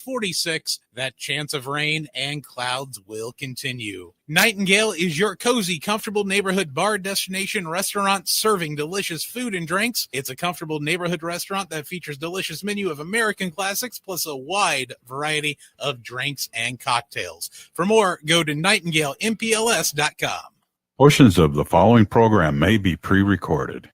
46, that chance of rain and clouds will continue. Nightingale is your cozy, comfortable neighborhood bar destination restaurant serving delicious food and drinks. It's a comfortable neighborhood restaurant that features delicious menu of American classics plus a wide variety of drinks and cocktails. For more, go to nightingalempls.com. Portions of the following program may be pre-recorded.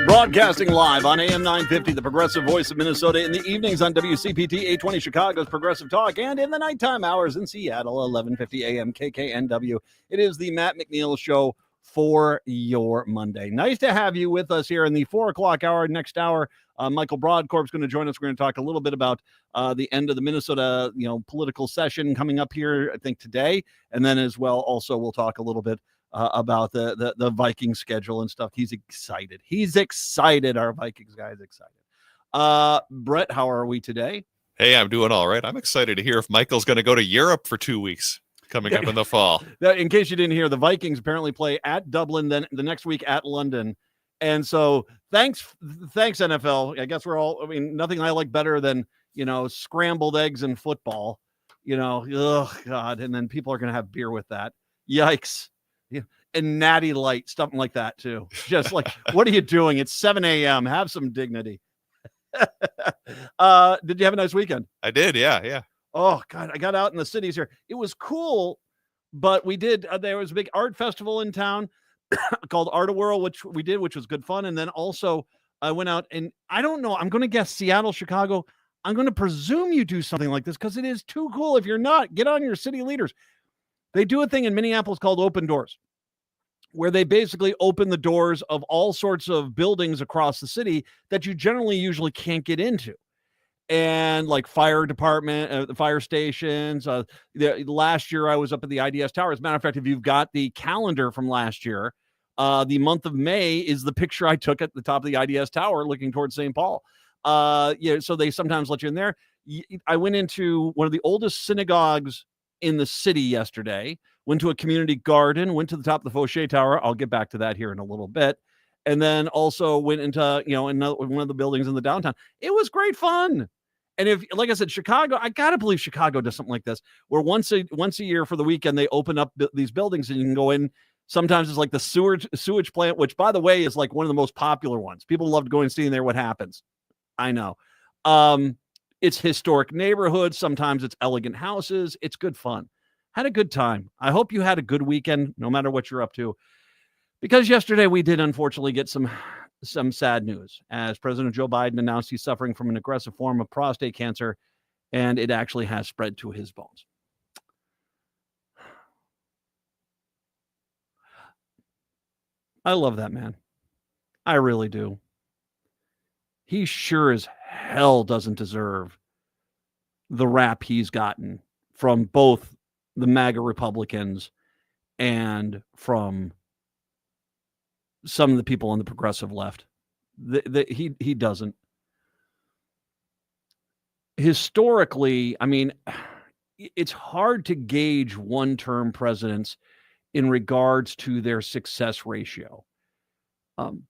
Broadcasting live on AM 950, the Progressive Voice of Minnesota, in the evenings on WCPT 820 Chicago's Progressive Talk, and in the nighttime hours in Seattle, 1150 AM KKNW. It is the Matt McNEIL Show for your Monday. Nice to have you with us here in the 4 o'clock hour. Next hour, Michael Broadcorp's going to join us. We're going to talk a little bit about the end of the Minnesota, political session coming up here, I think, today. And then as well, also, we'll talk a little bit about the Vikings schedule and stuff. He's excited. Our Vikings guy is excited. Brett, how are we today? Hey, I'm doing all right. I'm excited to hear if Michael's going to go to Europe for 2 weeks coming up in the fall. In case you didn't hear, the Vikings apparently play at Dublin, then the next week at London. And so thanks NFL. I guess nothing I like better than, scrambled eggs in football, oh God. And then people are going to have beer with that. Yikes. And Natty Light, something like that too. Just like, what are you doing? It's 7 a.m. Have some dignity. Did you have a nice weekend? I did, yeah. Oh God, I got out in the cities here. It was cool, but we did. There was a big art festival in town called Art of World, which was good fun. And then also I went out, and I don't know. I'm going to guess Seattle, Chicago. I'm going to presume you do something like this because it is too cool. If you're not, get on your city leaders. They do a thing in Minneapolis called Open Doors, where they basically open the doors of all sorts of buildings across the city that you usually can't get into. And like fire department, the fire stations. Last year I was up at the IDS Tower. As a matter of fact, if you've got the calendar from last year, the month of May is the picture I took at the top of the IDS Tower looking towards St. Paul. So they sometimes let you in there. I went into one of the oldest synagogues in the city yesterday, went to a community garden, went to the top of the Fauché Tower. I'll get back to that here in a little bit. And then also went into, one of the buildings in the downtown. It was great fun. And if, like I said, Chicago, I got to believe Chicago does something like this, where once a year for the weekend, they open up these buildings and you can go in. Sometimes it's like the sewage plant, which, by the way, is like one of the most popular ones. People love going and seeing there what happens. I know. It's historic neighborhoods. Sometimes it's elegant houses. It's good fun. Had a good time. I hope you had a good weekend, no matter what you're up to. Because yesterday we did unfortunately get some sad news as President Joe Biden announced he's suffering from an aggressive form of prostate cancer, and it actually has spread to his bones. I love that man. I really do. He sure as hell doesn't deserve the rap he's gotten from both the MAGA Republicans and from some of the people on the progressive left. He doesn't. Historically, it's hard to gauge one-term presidents in regards to their success ratio.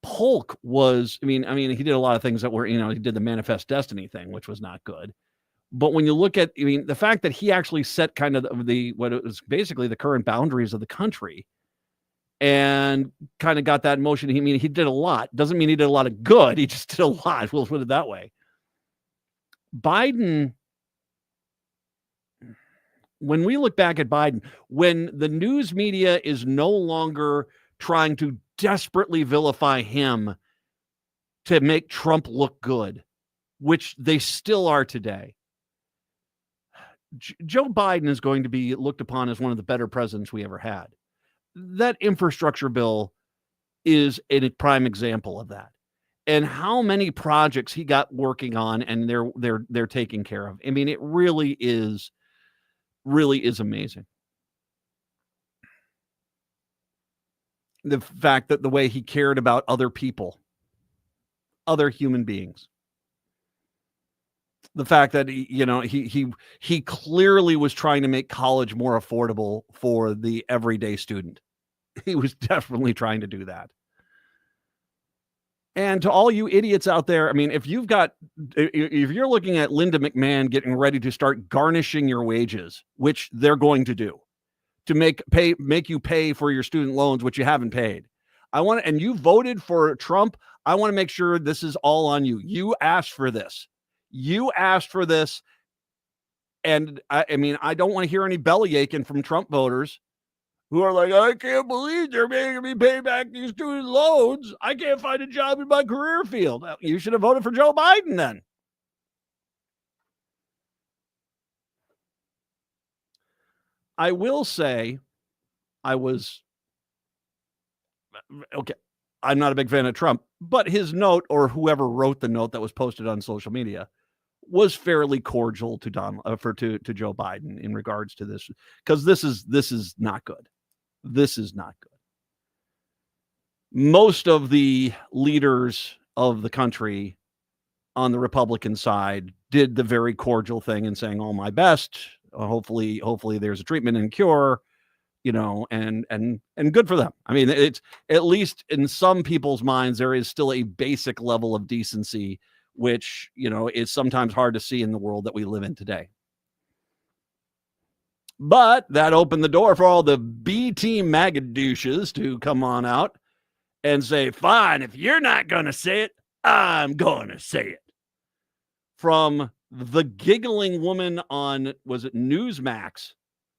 Polk was, he did a lot of things that were, he did the Manifest Destiny thing, which was not good. But when you look at, the fact that he actually set kind of what it was basically the current boundaries of the country and kind of got that in motion. He did a lot. Doesn't mean he did a lot of good. He just did a lot. We'll put it that way. Biden, when we look back at Biden, when the news media is no longer trying to desperately vilify him to make Trump look good, which they still are today, Joe Biden is going to be looked upon as one of the better presidents we ever had. That infrastructure bill is a prime example of that. And how many projects he got working on and they're taking care of. It really is amazing. The fact that the way he cared about other people, other human beings. The fact that he clearly was trying to make college more affordable for the everyday student. He was definitely trying to do that. And to all you idiots out there, I mean, if you're looking at Linda McMahon getting ready to start garnishing your wages, which they're going to do, to make you pay for your student loans, which you haven't paid. And you voted for Trump. I want to make sure this is all on you. You asked for this. And I mean, I don't want to hear any belly aching from Trump voters who are like, I can't believe they're making me pay back these student loans. I can't find a job in my career field. You should have voted for Joe Biden then. I will say I'm not a big fan of Trump, but his note, or whoever wrote the note that was posted on social media, was fairly cordial to to Joe Biden in regards to this, because this is not good. This is not good. Most of the leaders of the country on the Republican side did the very cordial thing and saying, "Oh, my best. Hopefully there's a treatment and cure." And good for them. I mean, it's, at least in some people's minds, there is still a basic level of decency, which, is sometimes hard to see in the world that we live in today. But that opened the door for all the B team MAGA douches to come on out and say, fine, if you're not going to say it, I'm going to say it. From the giggling woman on, was it Newsmax,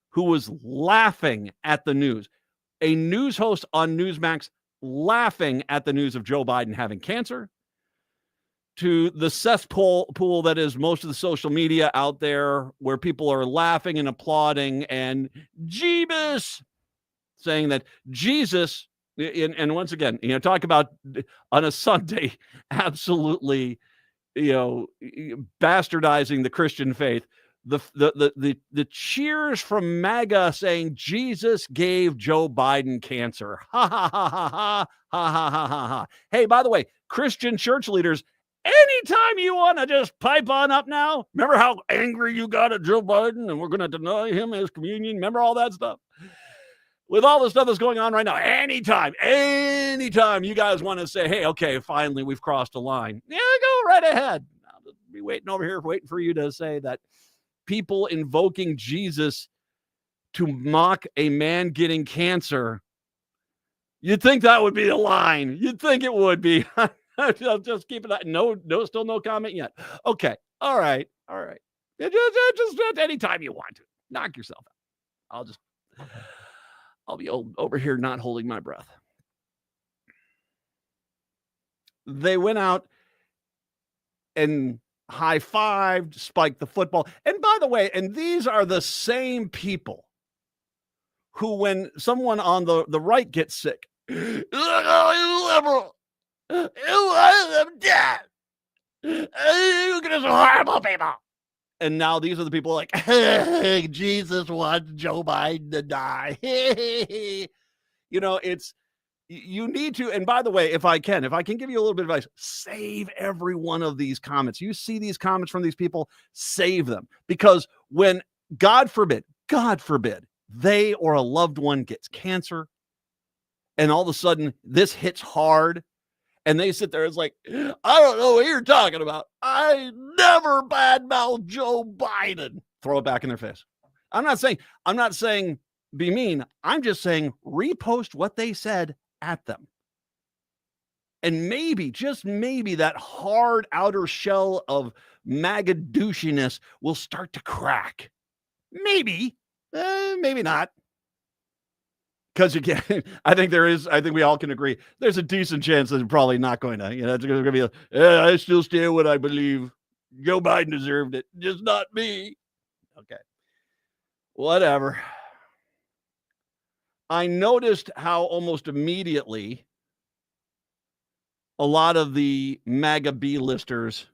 who was laughing at the news, a news host on Newsmax laughing at the news of Joe Biden having cancer, to the cesspool that is most of the social media out there, where people are laughing and applauding and Jeebus, saying that Jesus, and once again, talk about on a Sunday, absolutely, bastardizing the Christian faith. The cheers from MAGA saying Jesus gave Joe Biden cancer. Ha ha ha ha ha ha ha ha ha ha. Hey, by the way, Christian church leaders, anytime you want to just pipe on up now, remember how angry you got at Joe Biden and we're going to deny him his communion? Remember all that stuff? With all the stuff that's going on right now, anytime you guys want to say, hey, okay, finally we've crossed a line, yeah, go right ahead. I'll just be waiting over here, waiting for you to say that people invoking Jesus to mock a man getting cancer, you'd think that would be a line. You'd think it would be. I'll just keep it. No, still no comment yet. Okay. All right. Just anytime you want to. Knock yourself out. I'll be over here not holding my breath. They went out and high-fived, spiked the football. And by the way, and these are the same people who, when someone on the right gets sick, you liberal, you want them dead. You guys are horrible people. And now these are the people like, hey, Jesus wants Joe Biden to die. You need to, and by the way, if I can give you a little bit of advice, save every one of these comments. You see these comments from these people, save them. Because when, God forbid, they or a loved one gets cancer, and all of a sudden this hits hard, and they sit there, it's like, I don't know what you're talking about. I never badmouth Joe Biden. Throw it back in their face. I'm not saying be mean. I'm just saying repost what they said at them. And maybe, just maybe, that hard outer shell of MAGA douchiness will start to crack. Maybe, maybe not. Because again, I think we all can agree there's a decent chance that it's probably not going to. It's going to be I still stand what I believe. Joe Biden deserved it, just not me. Okay. Whatever. I noticed how almost immediately a lot of the MAGA B-listers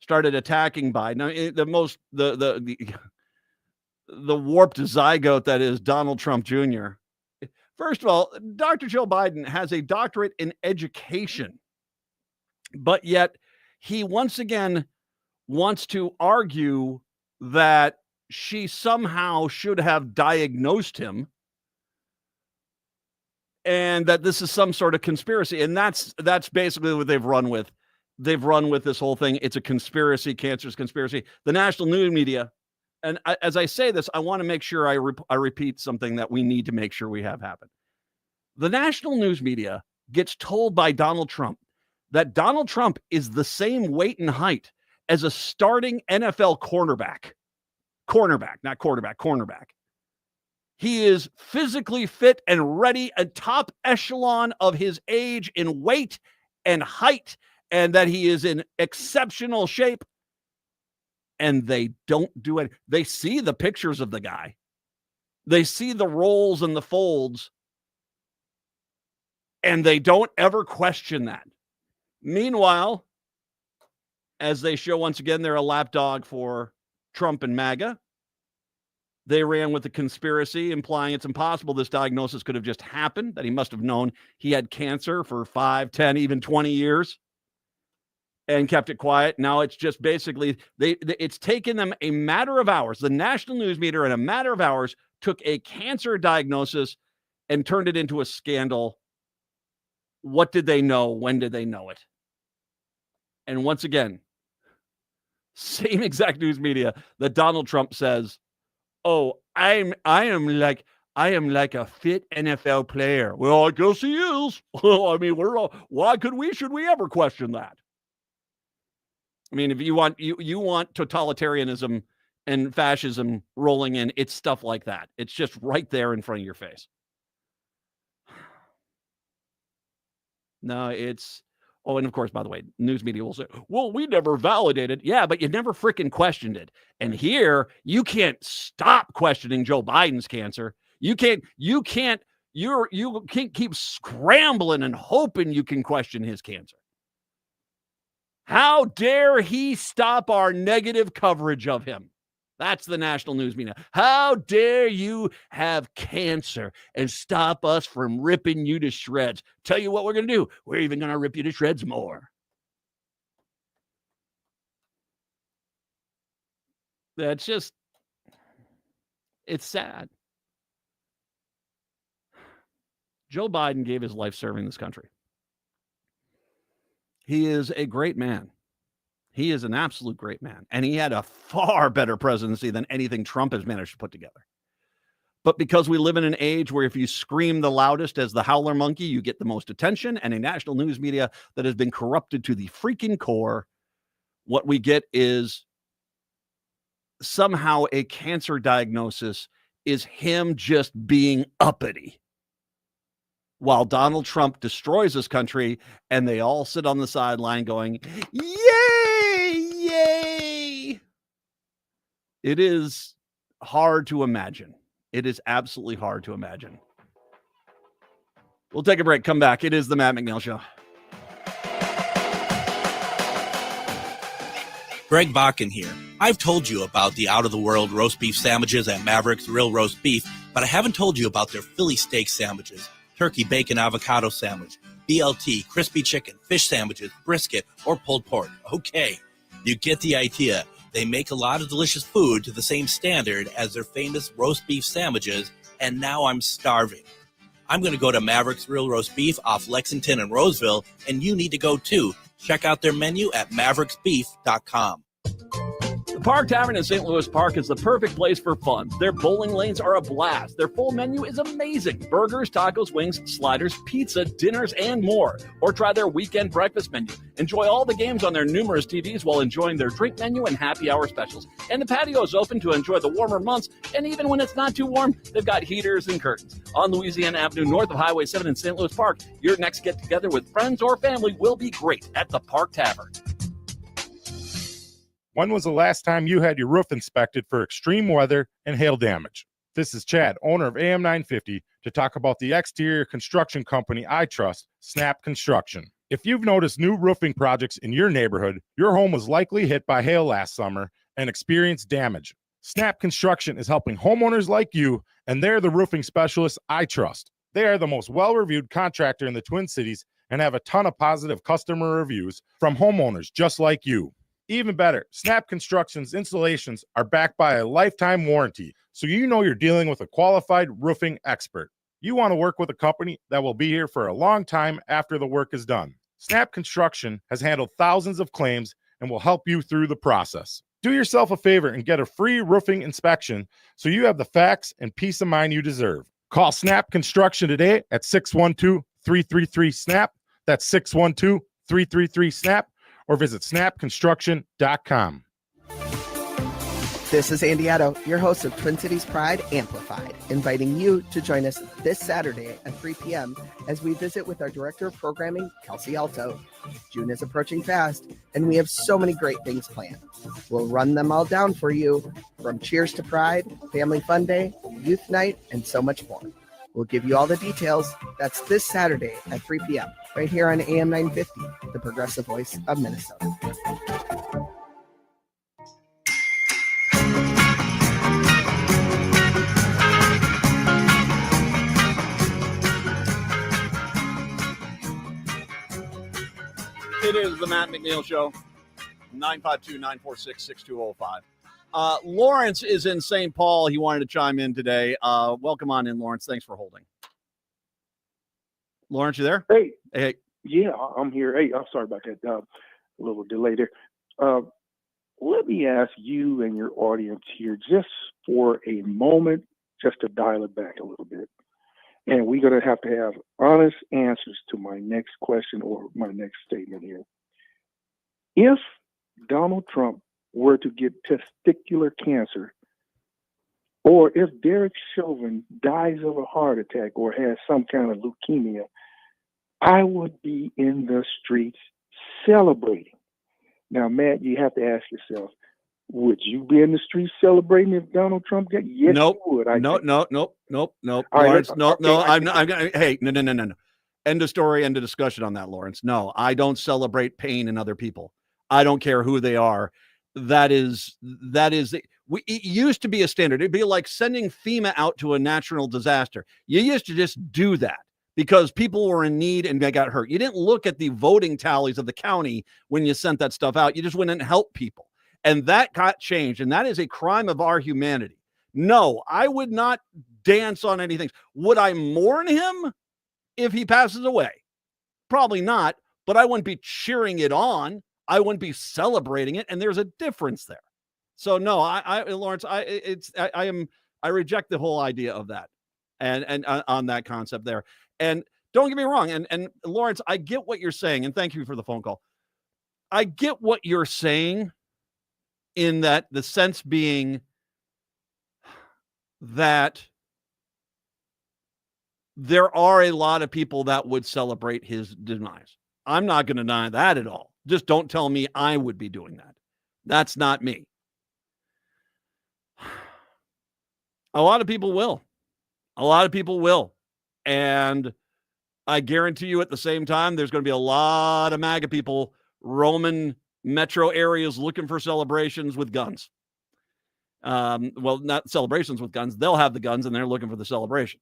started attacking Biden. I mean, the warped zygote that is Donald Trump Jr. First of all, Dr. Joe Biden has a doctorate in education, but yet he once again wants to argue that she somehow should have diagnosed him and that this is some sort of conspiracy. And that's basically what they've run with. They've run with this whole thing. It's a conspiracy, cancerous conspiracy. The national news media, and as I say this, I want to make sure I repeat something that we need to make sure we have happen. The national news media gets told by Donald Trump that Donald Trump is the same weight and height as a starting NFL cornerback. Cornerback, not quarterback, cornerback. He is physically fit and ready, a top echelon of his age in weight and height, and that he is in exceptional shape. And they don't do it. They see the pictures of the guy. They see the rolls and the folds, and they don't ever question that. Meanwhile, as they show once again, they're a lapdog for Trump and MAGA. They ran with the conspiracy, implying it's impossible this diagnosis could have just happened, that he must have known he had cancer for 5, 10, even 20 years and kept it quiet. Now it's just basically, it's taken them a matter of hours. The national news media in a matter of hours took a cancer diagnosis and turned it into a scandal. What did they know? When did they know it? And once again, same exact news media that Donald Trump says, "Oh, I am like a fit NFL player." Well, I guess he is. Well, I mean, should we ever question that? I mean, if you want totalitarianism and fascism rolling in, it's stuff like that. It's just right there in front of your face. No, it's, and of course, by the way, news media will say, well, we never validated. Yeah, but you never freaking questioned it. And here, you can't stop questioning Joe Biden's cancer. You can't keep scrambling and hoping you can question his cancer. How dare he stop our negative coverage of him? That's the national news media. How dare you have cancer and stop us from ripping you to shreds? Tell you what we're going to do. We're even going to rip you to shreds more. That's just, it's sad. Joe Biden gave his life serving this country. He is a great man. He is an absolute great man. And he had a far better presidency than anything Trump has managed to put together. But because we live in an age where if you scream the loudest as the howler monkey, you get the most attention, and a national news media that has been corrupted to the freaking core, what we get is somehow a cancer diagnosis is him just being uppity, while Donald Trump destroys this country, and they all sit on the sideline going, yay, yay. It is hard to imagine. It is absolutely hard to imagine. We'll take a break, come back. It is the Matt McNeil Show. Greg Bakken here. I've told you about the out-of-the-world roast beef sandwiches at Maverick's Real Roast Beef, but I haven't told you about their Philly steak sandwiches, turkey, bacon, avocado sandwich, BLT, crispy chicken, fish sandwiches, brisket, or pulled pork. Okay, you get the idea. They make a lot of delicious food to the same standard as their famous roast beef sandwiches, and now I'm starving. I'm going to go to Maverick's Real Roast Beef off Lexington and Roseville, and you need to go too. Check out their menu at mavericksbeef.com. The Park Tavern in St. Louis Park is the perfect place for fun. Their bowling lanes are a blast. Their full menu is amazing. Burgers, tacos, wings, sliders, pizza, dinners, and more. Or try their weekend breakfast menu. Enjoy all the games on their numerous TVs while enjoying their drink menu and happy hour specials. And the patio is open to enjoy the warmer months. And even when it's not too warm, they've got heaters and curtains. On Louisiana Avenue, north of Highway 7 in St. Louis Park, your next get-together with friends or family will be great at the Park Tavern. When was the last time you had your roof inspected for extreme weather and hail damage? This is Chad, owner of AM 950, to talk about the exterior construction company I trust, Snap Construction. If you've noticed new roofing projects in your neighborhood, your home was likely hit by hail last summer and experienced damage. Snap Construction is helping homeowners like you, and they're the roofing specialists I trust. They are the most well-reviewed contractor in the Twin Cities and have a ton of positive customer reviews from homeowners just like you. Even better, Snap Construction's installations are backed by a lifetime warranty, so you know you're dealing with a qualified roofing expert. You want to work with a company that will be here for a long time after the work is done. Snap Construction has handled thousands of claims and will help you through the process. Do yourself a favor and get a free roofing inspection so you have the facts and peace of mind you deserve. Call Snap Construction today at 612-333-SNAP. That's 612-333-SNAP, or visit snapconstruction.com. This is Andy Addo, your host of Twin Cities Pride Amplified, inviting you to join us this Saturday at 3 p.m. as we visit with our Director of Programming, Kelsey Alto. June is approaching fast, and we have so many great things planned. We'll run them all down for you, from Cheers to Pride, Family Fun Day, Youth Night, and so much more. We'll give you all the details. That's this Saturday at 3 p.m. right here on AM 950, the progressive voice of Minnesota. It is the Matt McNeil Show, 952-946-6205. Lawrence is in St. Paul. He wanted to chime in today. Welcome on in, Lawrence. Thanks for holding. Lawrence, you there? Hey. Hey. Yeah, I'm here. Hey, I'm sorry about that. A little delay there. Let me ask you and your audience here, just for a moment, just to dial it back a little bit. And we're going to have honest answers to my next question or my next statement here. If Donald Trump were to get testicular cancer, or if Derek Chauvin dies of a heart attack or has some kind of leukemia, I would be in the streets celebrating. Now, Matt, you have to ask yourself, would you be in the streets celebrating if Donald Trump got? Yes, Nope. you would. Nope. All Lawrence, right, no. okay, I'm not. Hey, no. End of story. End of discussion on that, Lawrence. No, I don't celebrate pain in other people. I don't care who they are. It used to be a standard. It'd be like sending FEMA out to a natural disaster. You used to just do that because people were in need and they got hurt. You didn't look at the voting tallies of the county when you sent that stuff out. You just went and helped people. And that got changed. And that is a crime of our humanity. No, I would not dance on anything. Would I mourn him if he passes away? Probably not, but I wouldn't be cheering it on. I wouldn't be celebrating it. And there's a difference there. So no, Lawrence, I reject the whole idea of that and on that concept there. And don't get me wrong. And Lawrence, I get what you're saying. And thank you for the phone call. I get what you're saying, in that the sense being that there are a lot of people that would celebrate his demise. I'm not going to deny that at all. Just don't tell me I would be doing that. That's not me. A lot of people will. And I guarantee you at the same time, there's going to be a lot of MAGA people roaming metro areas looking for celebrations with guns. Well, not celebrations with guns. They'll have the guns and they're looking for the celebration.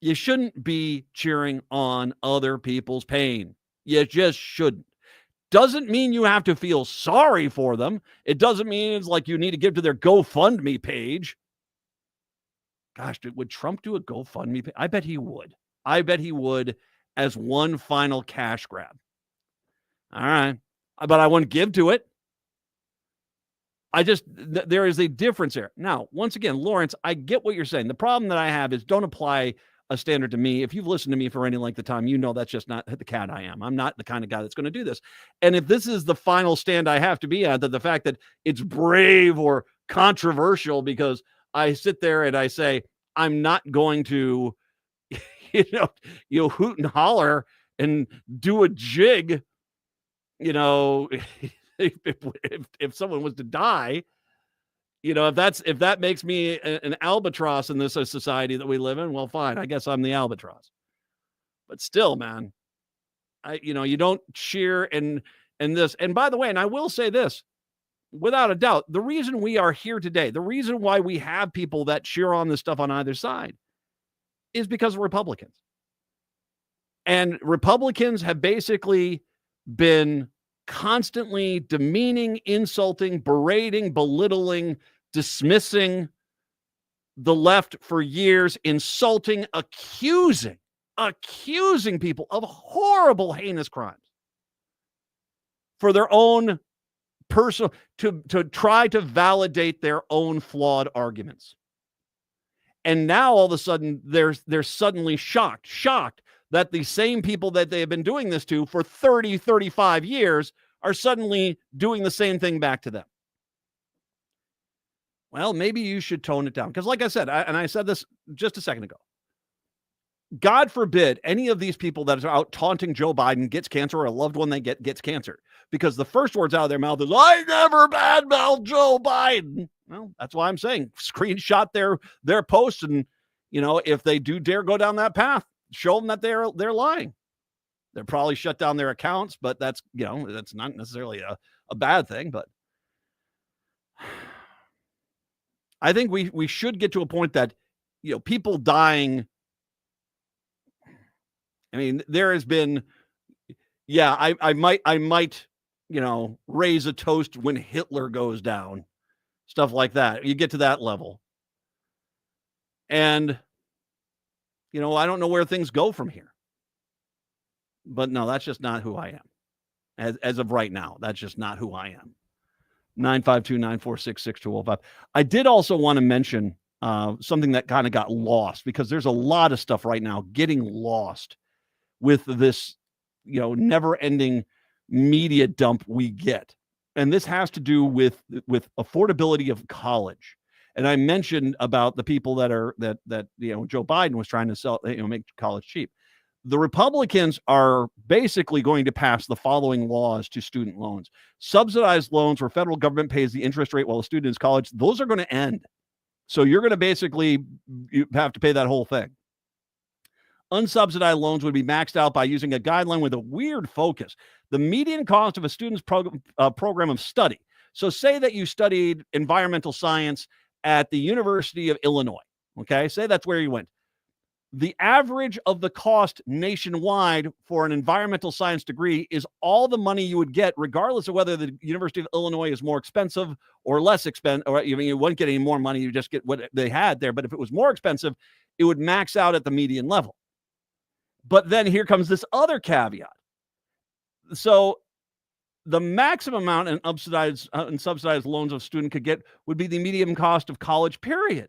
You shouldn't be cheering on other people's pain. You just shouldn't. Doesn't mean you have to feel sorry for them. It doesn't mean it's like you need to give to their GoFundMe page. Gosh, would Trump do a GoFundMe page? I bet he would. As one final cash grab. All right. But I wouldn't give to it. There is a difference there. Now, once again, Lawrence, I get what you're saying. The problem that I have is don't apply a standard to me. If you've listened to me for any length of time, you know that's just not the cat I am. I'm not the kind of guy that's going to do this. And if this is the final stand I have to be at, that the fact that it's brave or controversial because I sit there and I say, I'm not going to, hoot and holler and do a jig, if someone was to die, if that makes me an albatross in this society that we live in, well, fine. I guess I'm the albatross. But still, man, you don't cheer and this. And by the way, and I will say this, without a doubt, the reason we are here today, the reason why we have people that cheer on this stuff on either side is because of Republicans. And Republicans have basically been constantly demeaning, insulting, berating, belittling, dismissing the left for years insulting, accusing people of horrible, heinous crimes for their own personal, to try to validate their own flawed arguments. And now all of a sudden they're suddenly shocked that the same people that they have been doing this to for 30, 35 years are suddenly doing the same thing back to them. Well, maybe you should tone it down. Because like I said, I said this just a second ago, God forbid any of these people that are out taunting Joe Biden gets cancer or a loved one they gets cancer. Because the first words out of their mouth is, I never badmouthed Joe Biden. Well, that's why I'm saying screenshot their posts. And, if they do dare go down that path, show them that they're lying. They'll probably shut down their accounts, but that's not necessarily a bad thing. But I think we should get to a point that, people dying. I mean, there has been, I might, raise a toast when Hitler goes down, stuff like that. You get to that level. And, I don't know where things go from here. But no, that's just not who I am. As of right now, that's just not who I am. 952-946-6205. I did also want to mention something that kind of got lost, because there's a lot of stuff right now getting lost with this, never-ending media dump we get. And this has to do with affordability of college. And I mentioned about the people that Joe Biden was trying to sell, make college cheap. The Republicans are basically going to pass the following laws to student loans. Subsidized loans where federal government pays the interest rate while a student is in college, those are going to end. So you're going to you have to pay that whole thing. Unsubsidized loans would be maxed out by using a guideline with a weird focus. The median cost of a student's program of study. So say that you studied environmental science at the University of Illinois. Okay, say that's where you went. The average of the cost nationwide for an environmental science degree is all the money you would get, regardless of whether the University of Illinois is more expensive or less expensive. Or you wouldn't get any more money, you just get what they had there. But if it was more expensive, it would max out at the median level. But then here comes this other caveat. So the maximum amount in subsidized loans a student could get would be the median cost of college, period.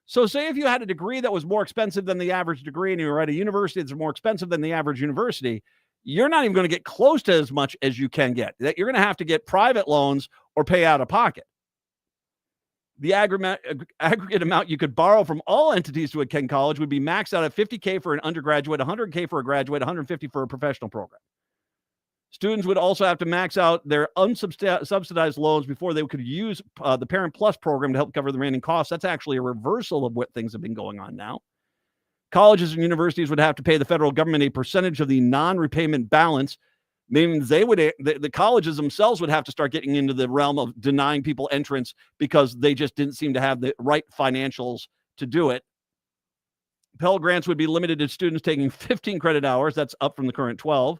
So say if you had a degree that was more expensive than the average degree and you were at a university that's more expensive than the average university, you're not even going to get close to as much as you can get. That you're going to have to get private loans or pay out of pocket. The aggregate amount you could borrow from all entities to attend college would be maxed out at $50K for an undergraduate, $100K for a graduate, $150 for a professional program. Students would also have to max out their unsubsidized loans before they could use the Parent Plus program to help cover the remaining costs. That's actually a reversal of what things have been going on now. Colleges and universities would have to pay the federal government a percentage of the non-repayment balance, meaning the colleges themselves would have to start getting into the realm of denying people entrance because they just didn't seem to have the right financials to do it. Pell Grants would be limited to students taking 15 credit hours. That's up from the current 12.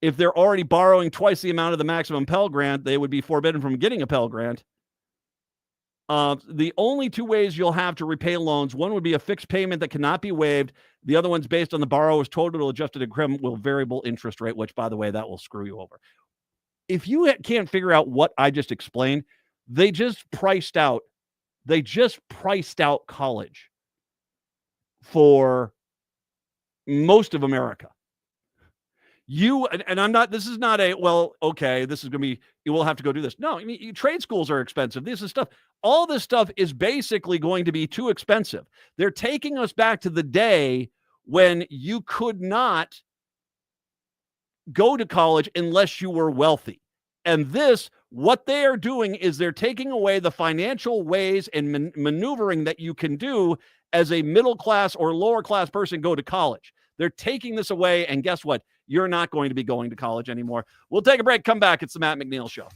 If they're already borrowing twice the amount of the maximum Pell Grant, they would be forbidden from getting a Pell Grant. The only two ways you'll have to repay loans, one would be a fixed payment that cannot be waived. The other one's based on the borrower's total adjusted income with variable interest rate, which, by the way, that will screw you over. If you can't figure out what I just explained, they just priced out college for most of America. This is not a, well, okay, this is going to be, you will have to go do this. No, I mean, trade schools are expensive. This is stuff. All this stuff is basically going to be too expensive. They're taking us back to the day when you could not go to college unless you were wealthy. And what they are doing is they're taking away the financial ways and maneuvering that you can do as a middle class or lower class person go to college. They're taking this away, and guess what? You're not going to be going to college anymore. We'll take a break, come back. It's the Matt McNeil Show.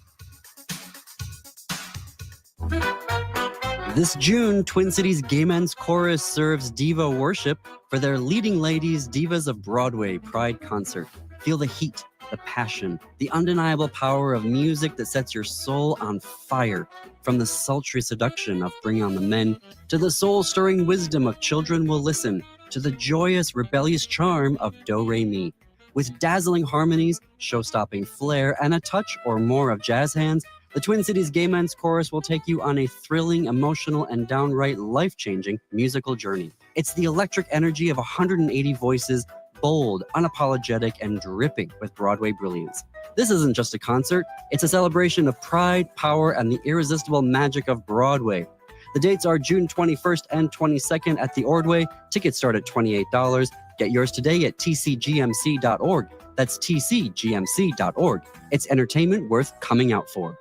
This June, Twin Cities Gay Men's Chorus serves diva worship for their Leading Ladies Divas of Broadway Pride concert. Feel the heat, the passion, the undeniable power of music that sets your soul on fire. From the sultry seduction of Bring On the Men, to the soul-stirring wisdom of Children Will Listen, to the joyous, rebellious charm of Do Re Mi. With dazzling harmonies, show-stopping flair, and a touch or more of jazz hands, the Twin Cities Gay Men's Chorus will take you on a thrilling, emotional, and downright life-changing musical journey. It's the electric energy of 180 voices, bold, unapologetic, and dripping with Broadway brilliance. This isn't just a concert, it's a celebration of pride, power, and the irresistible magic of Broadway. The dates are June 21st and 22nd at the Ordway. Tickets start at $28. Get yours today at tcgmc.org. That's tcgmc.org. It's entertainment worth coming out for.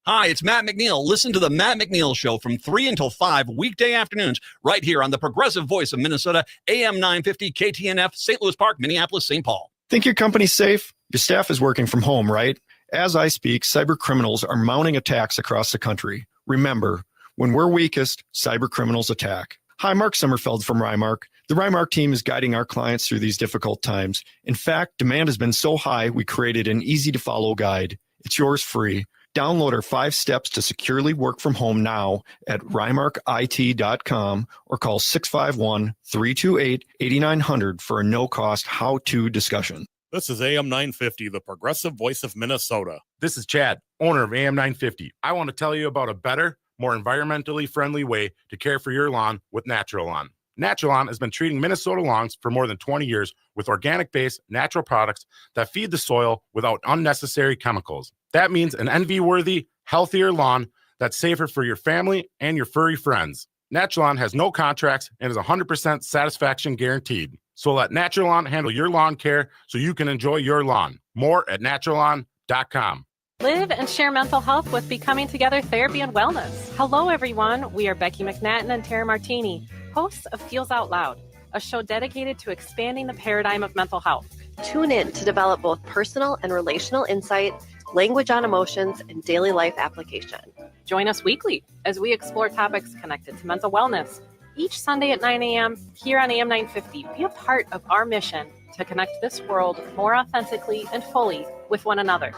Hi, it's Matt McNeil. Listen to the Matt McNeil Show from 3 until 5 weekday afternoons right here on the progressive voice of Minnesota, AM 950 KTNF, St. Louis Park, Minneapolis, St. Paul. Think your company's safe? Your staff is working from home, right? As I speak, cyber criminals are mounting attacks across the country. Remember, when we're weakest, cyber criminals attack. Hi, Mark Sommerfeld from Rymark. The Rymark team is guiding our clients through these difficult times. In fact, demand has been so high, we created an easy-to-follow guide. It's yours free. Download our 5 steps to securely work from home now at rymarkit.com or call 651-328-8900 for a no-cost how-to discussion. This is AM 950, the progressive voice of Minnesota. This is Chad, owner of AM 950. I want to tell you about a better, more environmentally friendly way to care for your lawn with Natural Lawn. Natural Lawn has been treating Minnesota lawns for more than 20 years with organic-based natural products that feed the soil without unnecessary chemicals. That means an envy-worthy, healthier lawn that's safer for your family and your furry friends. Natural Lawn has no contracts and is 100% satisfaction guaranteed. So let Natural Lawn handle your lawn care so you can enjoy your lawn. More at naturalawn.com. Live and share mental health with Becoming Together Therapy and Wellness. Hello, everyone. We are Becky McNatton and Tara Martini, hosts of Feels Out Loud, a show dedicated to expanding the paradigm of mental health. Tune in to develop both personal and relational insight, language on emotions, and daily life application. Join us weekly as we explore topics connected to mental wellness. Each Sunday at 9 a.m. here on AM 950, be a part of our mission to connect this world more authentically and fully with one another.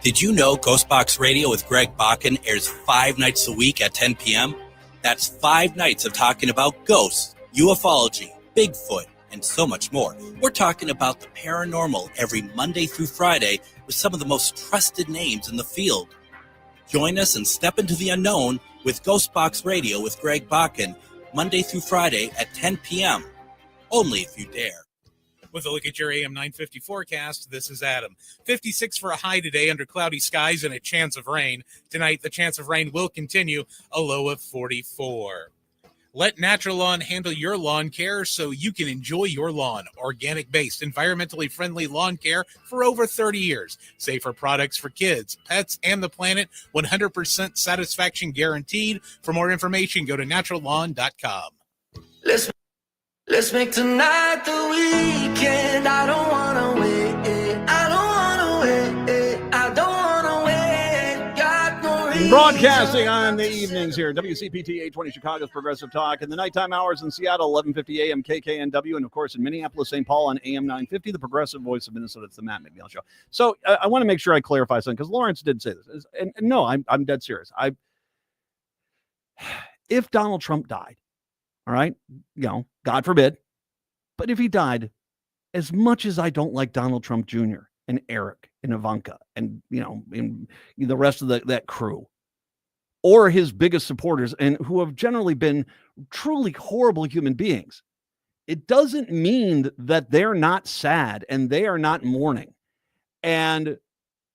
Did you know Ghostbox Radio with Greg Bakken airs 5 nights a week at 10 p.m.? That's 5 nights of talking about ghosts, ufology, Bigfoot, and so much more. We're talking about the paranormal every Monday through Friday with some of the most trusted names in the field. Join us and step into the unknown with Ghostbox Radio with Greg Bakken, Monday through Friday at 10 p.m. Only if you dare. With a look at your AM 950 forecast, this is Adam. 56 for a high today under cloudy skies and a chance of rain. Tonight, the chance of rain will continue, a low of 44. Let Natural Lawn handle your lawn care so you can enjoy your lawn. Organic-based, environmentally friendly lawn care for over 30 years. Safer products for kids, pets, and the planet. 100% satisfaction guaranteed. For more information, go to naturallawn.com. Let's make tonight the weekend. I don't wanna wait. I don't wanna wait. I don't wanna wait. Got no reason. Broadcasting on the evenings here, WCPT 820 Chicago's Progressive Talk. In the nighttime hours in Seattle, 1150 AM KKNW. And, of course, in Minneapolis, St. Paul on AM 950, the Progressive Voice of Minnesota. It's the Matt McNeil Show. So I want to make sure I clarify something because Lawrence did say this. And no, I'm dead serious. If Donald Trump died, all right, God forbid. But if he died, as much as I don't like Donald Trump Jr. and Eric and Ivanka and, and the rest of that crew, or his biggest supporters and who have generally been truly horrible human beings, it doesn't mean that they're not sad and they are not mourning. And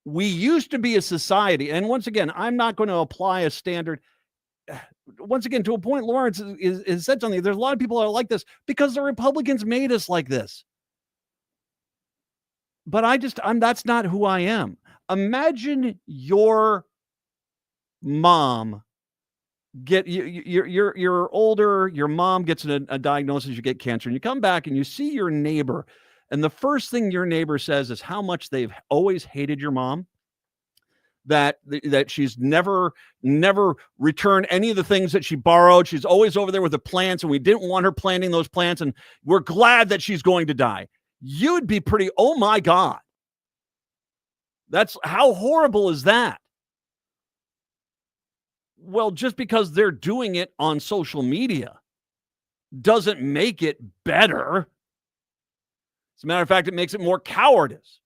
we used to be a society. And once again, I'm not going to apply a standard. Once again, to a point, Lawrence is said something. There's a lot of people that are like this because the Republicans made us like this. But that's not who I am. Imagine your mom you're older, your mom gets a diagnosis, you get cancer, and you come back and you see your neighbor, and the first thing your neighbor says is how much they've always hated your mom. that she's never returned any of the things that she borrowed. She's always over there with the plants, and we didn't want her planting those plants, and we're glad that she's going to die. You'd be pretty, oh my God. That's how horrible is that? Well, just because they're doing it on social media doesn't make it better. As a matter of fact, it makes it more cowardice.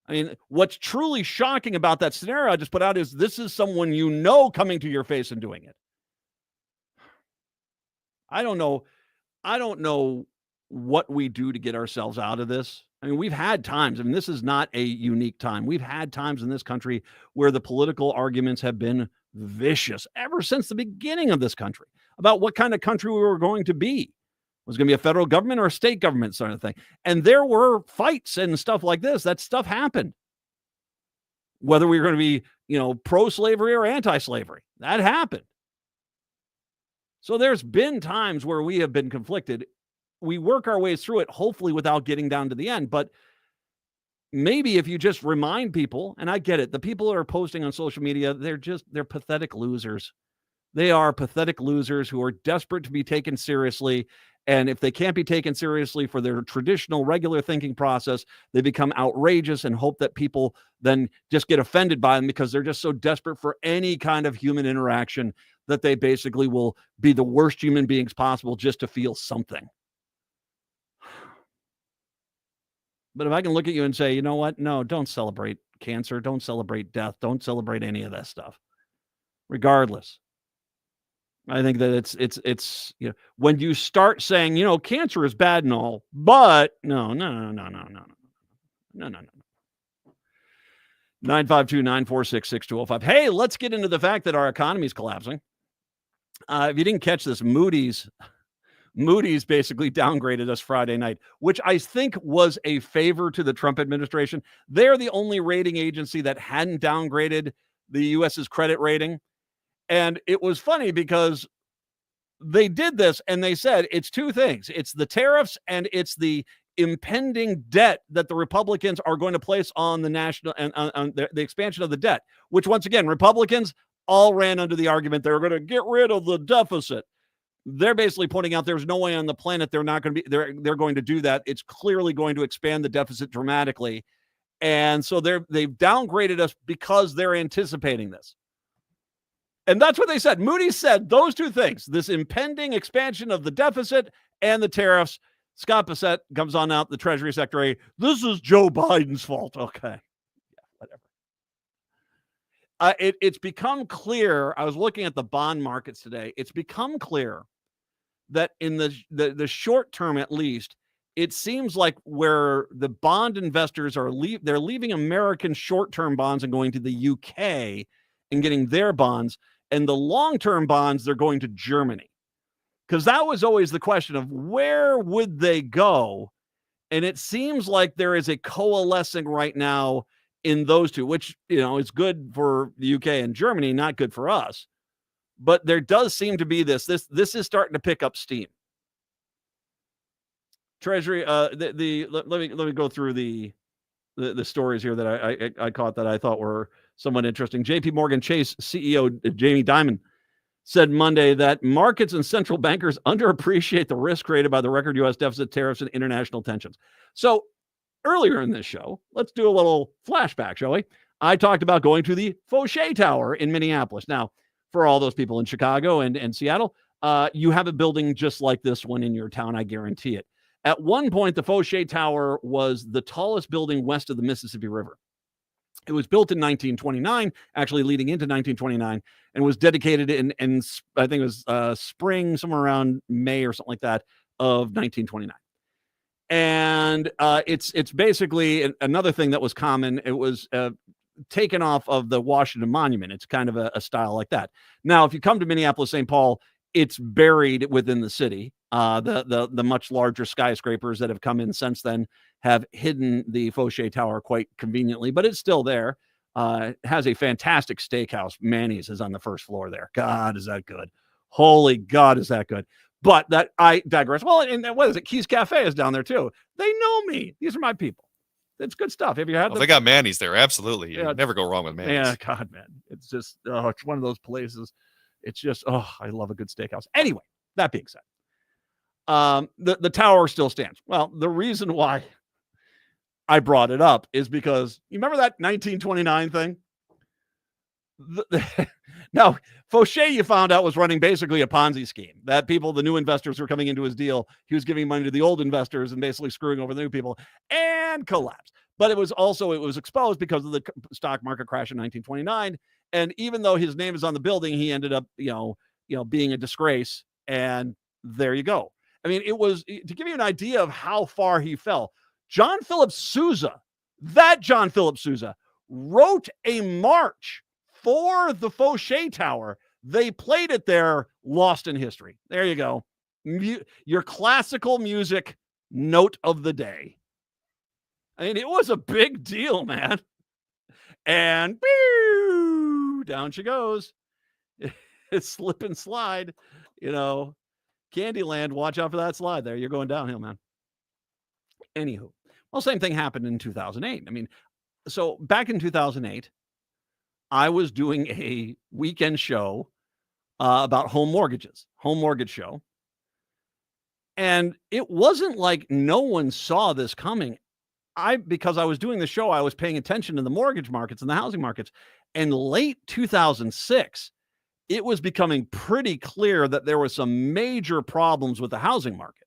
I mean, what's truly shocking about that scenario I just put out is this is someone you know coming to your face and doing it. I don't know what we do to get ourselves out of this. I mean, we've had times. I mean, this is not a unique time. We've had times in this country where the political arguments have been vicious ever since the beginning of this country about what kind of country we were going to be. Was going to be a federal government or a state government sort of thing. And there were fights and stuff like this. That stuff happened. Whether we were going to be, pro-slavery or anti-slavery, that happened. So there's been times where we have been conflicted. We work our ways through it, hopefully without getting down to the end. But maybe if you just remind people, and I get it, the people that are posting on social media, they're pathetic losers. They are pathetic losers who are desperate to be taken seriously. And if they can't be taken seriously for their traditional, regular thinking process, they become outrageous and hope that people then just get offended by them because they're just so desperate for any kind of human interaction that they basically will be the worst human beings possible just to feel something. But if I can look at you and say, you know what? No, don't celebrate cancer. Don't celebrate death. Don't celebrate any of that stuff. Regardless. I think that it's when you start saying, cancer is bad and all, but no. 952-946-6205. Hey, let's get into the fact that our economy is collapsing. If you didn't catch this, Moody's basically downgraded us Friday night, which I think was a favor to the Trump administration. They're the only rating agency that hadn't downgraded the U.S.'s credit rating. And it was funny because they did this and they said it's two things. It's the tariffs and it's the impending debt that the Republicans are going to place on the national and on the expansion of the debt, which once again, Republicans all ran under the argument they're going to get rid of the deficit. They're basically pointing out there's no way on the planet they're not going to be they're going to do that. It's clearly going to expand the deficit dramatically. And so they've downgraded us because they're anticipating this. And that's what they said. Moody's said those two things, this impending expansion of the deficit and the tariffs. Scott Bassett comes on out, the Treasury Secretary. This is Joe Biden's fault. Okay. Yeah, whatever. It's become clear. I was looking at the bond markets today. It's become clear that in the short term, at least, it seems like where the bond investors are they're leaving American short-term bonds and going to the UK and getting their bonds. And the long-term bonds, they're going to Germany. Because that was always the question of where would they go? And it seems like there is a coalescing right now in those two, which, is good for the UK and Germany, not good for us. But there does seem to be this is starting to pick up steam. Treasury, let me go through the stories here that I caught that I thought were somewhat interesting. JP Morgan Chase CEO Jamie Dimon said Monday that markets and central bankers underappreciate the risk created by the record U.S. deficit, tariffs, and international tensions. So earlier in this show, let's do a little flashback, shall we? I talked about going to the Fauché Tower in Minneapolis. Now, for all those people in Chicago and Seattle, you have a building just like this one in your town, I guarantee it. At one point, the Fauché Tower was the tallest building west of the Mississippi River. It was built in 1929, actually leading into 1929, and was dedicated in I think it was spring, somewhere around May or something like that, of 1929. And it's basically another thing that was common. It was taken off of the Washington Monument. It's kind of a style like that. Now, if you come to Minneapolis, St. Paul, it's buried within the city. The much larger skyscrapers that have come in since then have hidden the Fauché Tower quite conveniently, but it's still there. It has a fantastic steakhouse. Manny's is on the first floor there. God, is that good? Holy God, is that good? But that I digress. Well, and what is it? Keys Cafe is down there too. They know me. These are my people. It's good stuff. Have you had? They got Manny's there. Absolutely, you never go wrong with Manny's. Yeah, God, man, it's just it's one of those places. It's just I love a good steakhouse. Anyway, that being said, the tower still stands. Well, the reason why I brought it up is because you remember that 1929 thing. Now, Fauché, you found out, was running basically a Ponzi scheme. That the new investors were coming into his deal. He was giving money to the old investors and basically screwing over the new people, and collapsed. But it was exposed because of the stock market crash in 1929. And even though his name is on the building, he ended up, being a disgrace. And there you go. I mean, it was to give you an idea of how far he fell. John Philip Sousa, wrote a march for the Fauché Tower. They played it there, lost in history. There you go. Your classical music note of the day. I mean, it was a big deal, man. And down she goes. It's slip and slide. Candyland, watch out for that slide there. You're going downhill, man. Anywho, well, same thing happened in 2008. I mean, so back in 2008, I was doing a weekend show about home mortgage show. And it wasn't like no one saw this coming. Because I was doing the show, I was paying attention to the mortgage markets and the housing markets. And late 2006, it was becoming pretty clear that there were some major problems with the housing market.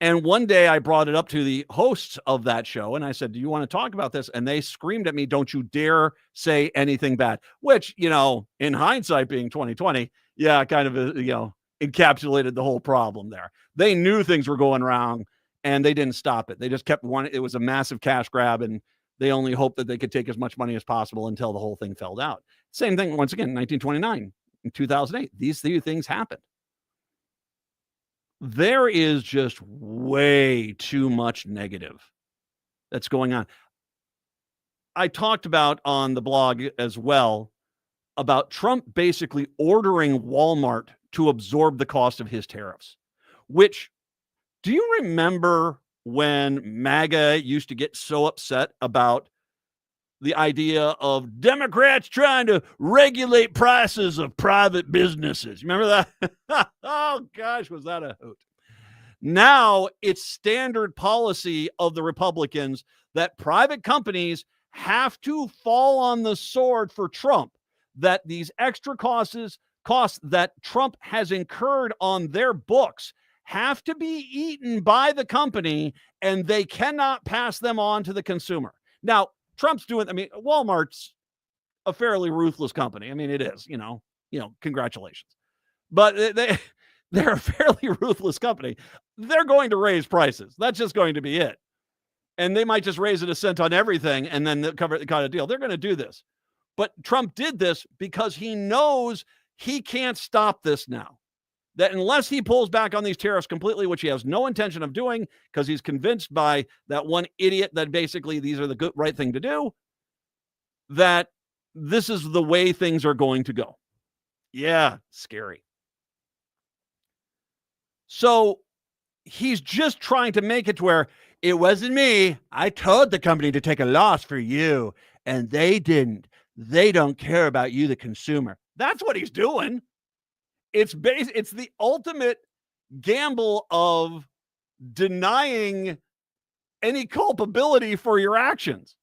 And one day I brought it up to the hosts of that show and I said, do you want to talk about this? And they screamed at me, don't you dare say anything bad, which, in hindsight being 2020, kind of, encapsulated the whole problem there. They knew things were going wrong and they didn't stop it. They just kept it was a massive cash grab and they only hoped that they could take as much money as possible until the whole thing fell out. Same thing, once again, 1929, in 2008, these three things happened. There is just way too much negative that's going on. I talked about on the blog as well about Trump basically ordering Walmart to absorb the cost of his tariffs, which, do you remember when MAGA used to get so upset about the idea of Democrats trying to regulate prices of private businesses? Remember that? Oh, gosh, was that a hoot. Now it's standard policy of the Republicans that private companies have to fall on the sword for Trump, that these extra costs that Trump has incurred on their books have to be eaten by the company and they cannot pass them on to the consumer. Now, Trump's doing, Walmart's a fairly ruthless company. I mean, it is, congratulations. But they're a fairly ruthless company. They're going to raise prices. That's just going to be it. And they might just raise it a cent on everything and then cut a deal. They're going to do this. But Trump did this because he knows he can't stop this now. That unless he pulls back on these tariffs completely, which he has no intention of doing because he's convinced by that one idiot that basically these are the right thing to do, that this is the way things are going to go. Yeah, scary. So he's just trying to make it to where it wasn't me. I told the company to take a loss for you, and they didn't. They don't care about you, the consumer. That's what he's doing. It's the ultimate gamble of denying any culpability for your actions.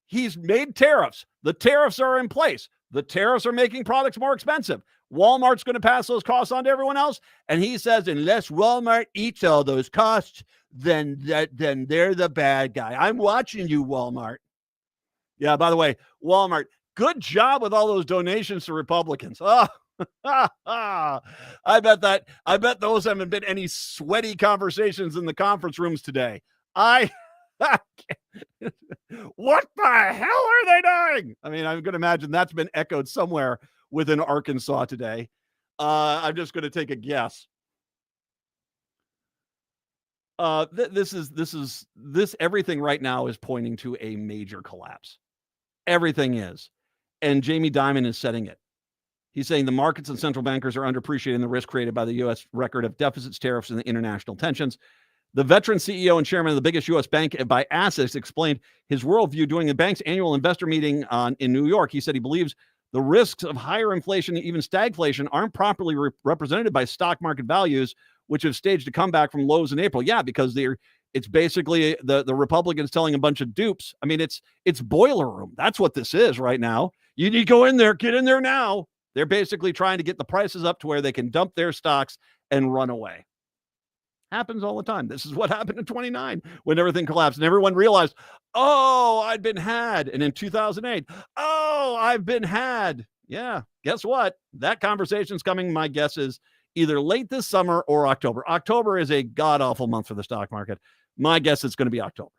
He's made tariffs. The tariffs are in place. The tariffs are making products more expensive. Walmart's going to pass those costs on to everyone else. And he says, unless Walmart eats all those costs, then they're the bad guy. I'm watching you, Walmart. Yeah, by the way, Walmart, good job with all those donations to Republicans. Oh, I bet those haven't been any sweaty conversations in the conference rooms today. What the hell are they doing? I mean, I'm going to imagine that's been echoed somewhere within Arkansas today. I'm just going to take a guess. Everything right now is pointing to a major collapse. Everything is. And Jamie Dimon is setting it. He's saying the markets and central bankers are underappreciating the risk created by the U.S. record of deficits, tariffs, and the international tensions. The veteran CEO and chairman of the biggest U.S. bank by assets explained his worldview during the bank's annual investor meeting in New York. He said he believes the risks of higher inflation, even stagflation, aren't properly represented by stock market values, which have staged a comeback from lows in April. Yeah, because it's basically the Republicans telling a bunch of dupes. I mean, it's boiler room. That's what this is right now. You need to go in there, get in there now. They're basically trying to get the prices up to where they can dump their stocks and run away. Happens all the time. This is what happened in 29 when everything collapsed and everyone realized, oh, I'd been had. And in 2008, oh, I've been had. Yeah, guess what? That conversation's coming. My guess is either late this summer or October. October is a god-awful month for the stock market. My guess it's going to be October.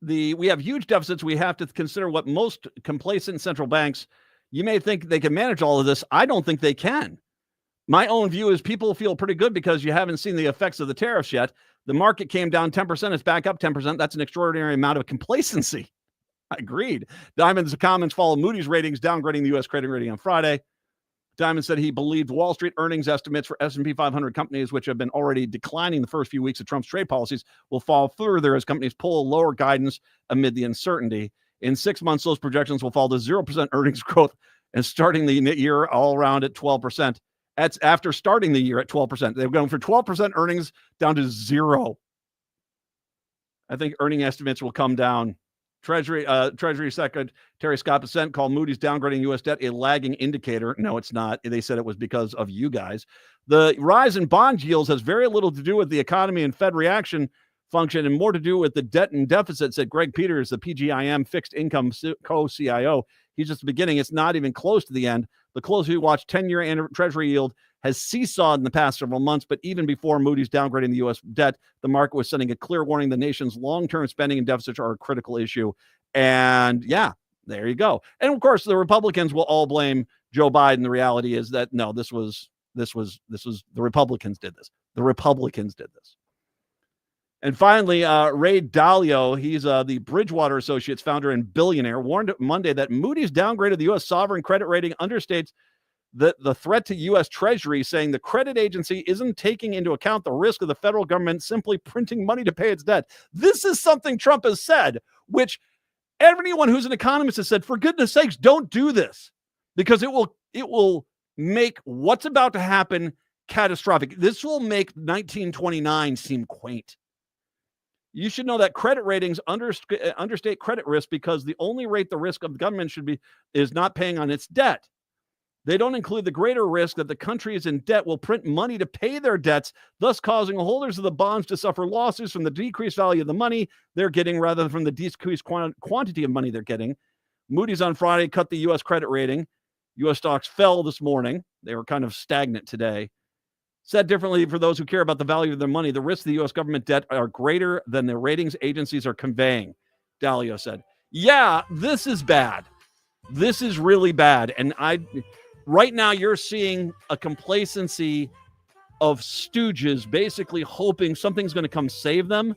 We have huge deficits. We have to consider what most complacent central banks, you may think they can manage all of this. I don't think they can. My own view is people feel pretty good because you haven't seen the effects of the tariffs yet. The market came down 10%. It's back up 10%. That's an extraordinary amount of complacency. I agreed. Diamond's comments follow Moody's ratings, downgrading the U.S. credit rating on Friday. Diamond said he believed Wall Street earnings estimates for S&P 500 companies, which have been already declining the first few weeks of Trump's trade policies, will fall further as companies pull lower guidance amid the uncertainty. In 6 months, those projections will fall to 0% earnings growth and starting the year all around at 12%. That's after starting the year at 12%. They're going for 12% earnings down to 0. I think earning estimates will come down. Treasury Secretary Scott Bessent called Moody's downgrading U.S. debt a lagging indicator. No, it's not. They said it was because of you guys. The rise in bond yields has very little to do with the economy and Fed reaction function and more to do with the debt and deficit, said Greg Peters, the PGIM fixed income co-CIO. He's just the beginning. It's not even close to the end. The closer you watch, 10-year Treasury yield has seesawed in the past several months, but even before Moody's downgrading the U.S. debt, the market was sending a clear warning the nation's long-term spending and deficits are a critical issue. And yeah, there you go. And of course, the Republicans will all blame Joe Biden. The reality is that no, this was the Republicans did this. The Republicans did this. And finally, Ray Dalio, he's the Bridgewater Associates founder and billionaire, warned Monday that Moody's downgraded the U.S. sovereign credit rating understates the threat to U.S. Treasury, saying the credit agency isn't taking into account the risk of the federal government simply printing money to pay its debt. This is something Trump has said, which everyone who's an economist has said, for goodness sakes, don't do this, because it will make what's about to happen catastrophic. This will make 1929 seem quaint. You should know that credit ratings understate credit risk because the only rate the risk of the government is not paying on its debt. They don't include the greater risk that the country is in debt will print money to pay their debts, thus causing holders of the bonds to suffer losses from the decreased value of the money they're getting rather than from the decreased quantity of money they're getting. Moody's on Friday cut the U.S. credit rating. U.S. stocks fell this morning. They were kind of stagnant today. Said differently, for those who care about the value of their money, the risks of the U.S. government debt are greater than the ratings agencies are conveying, Dalio said. Yeah, this is bad. This is really bad. And right now you're seeing a complacency of stooges basically hoping something's going to come save them.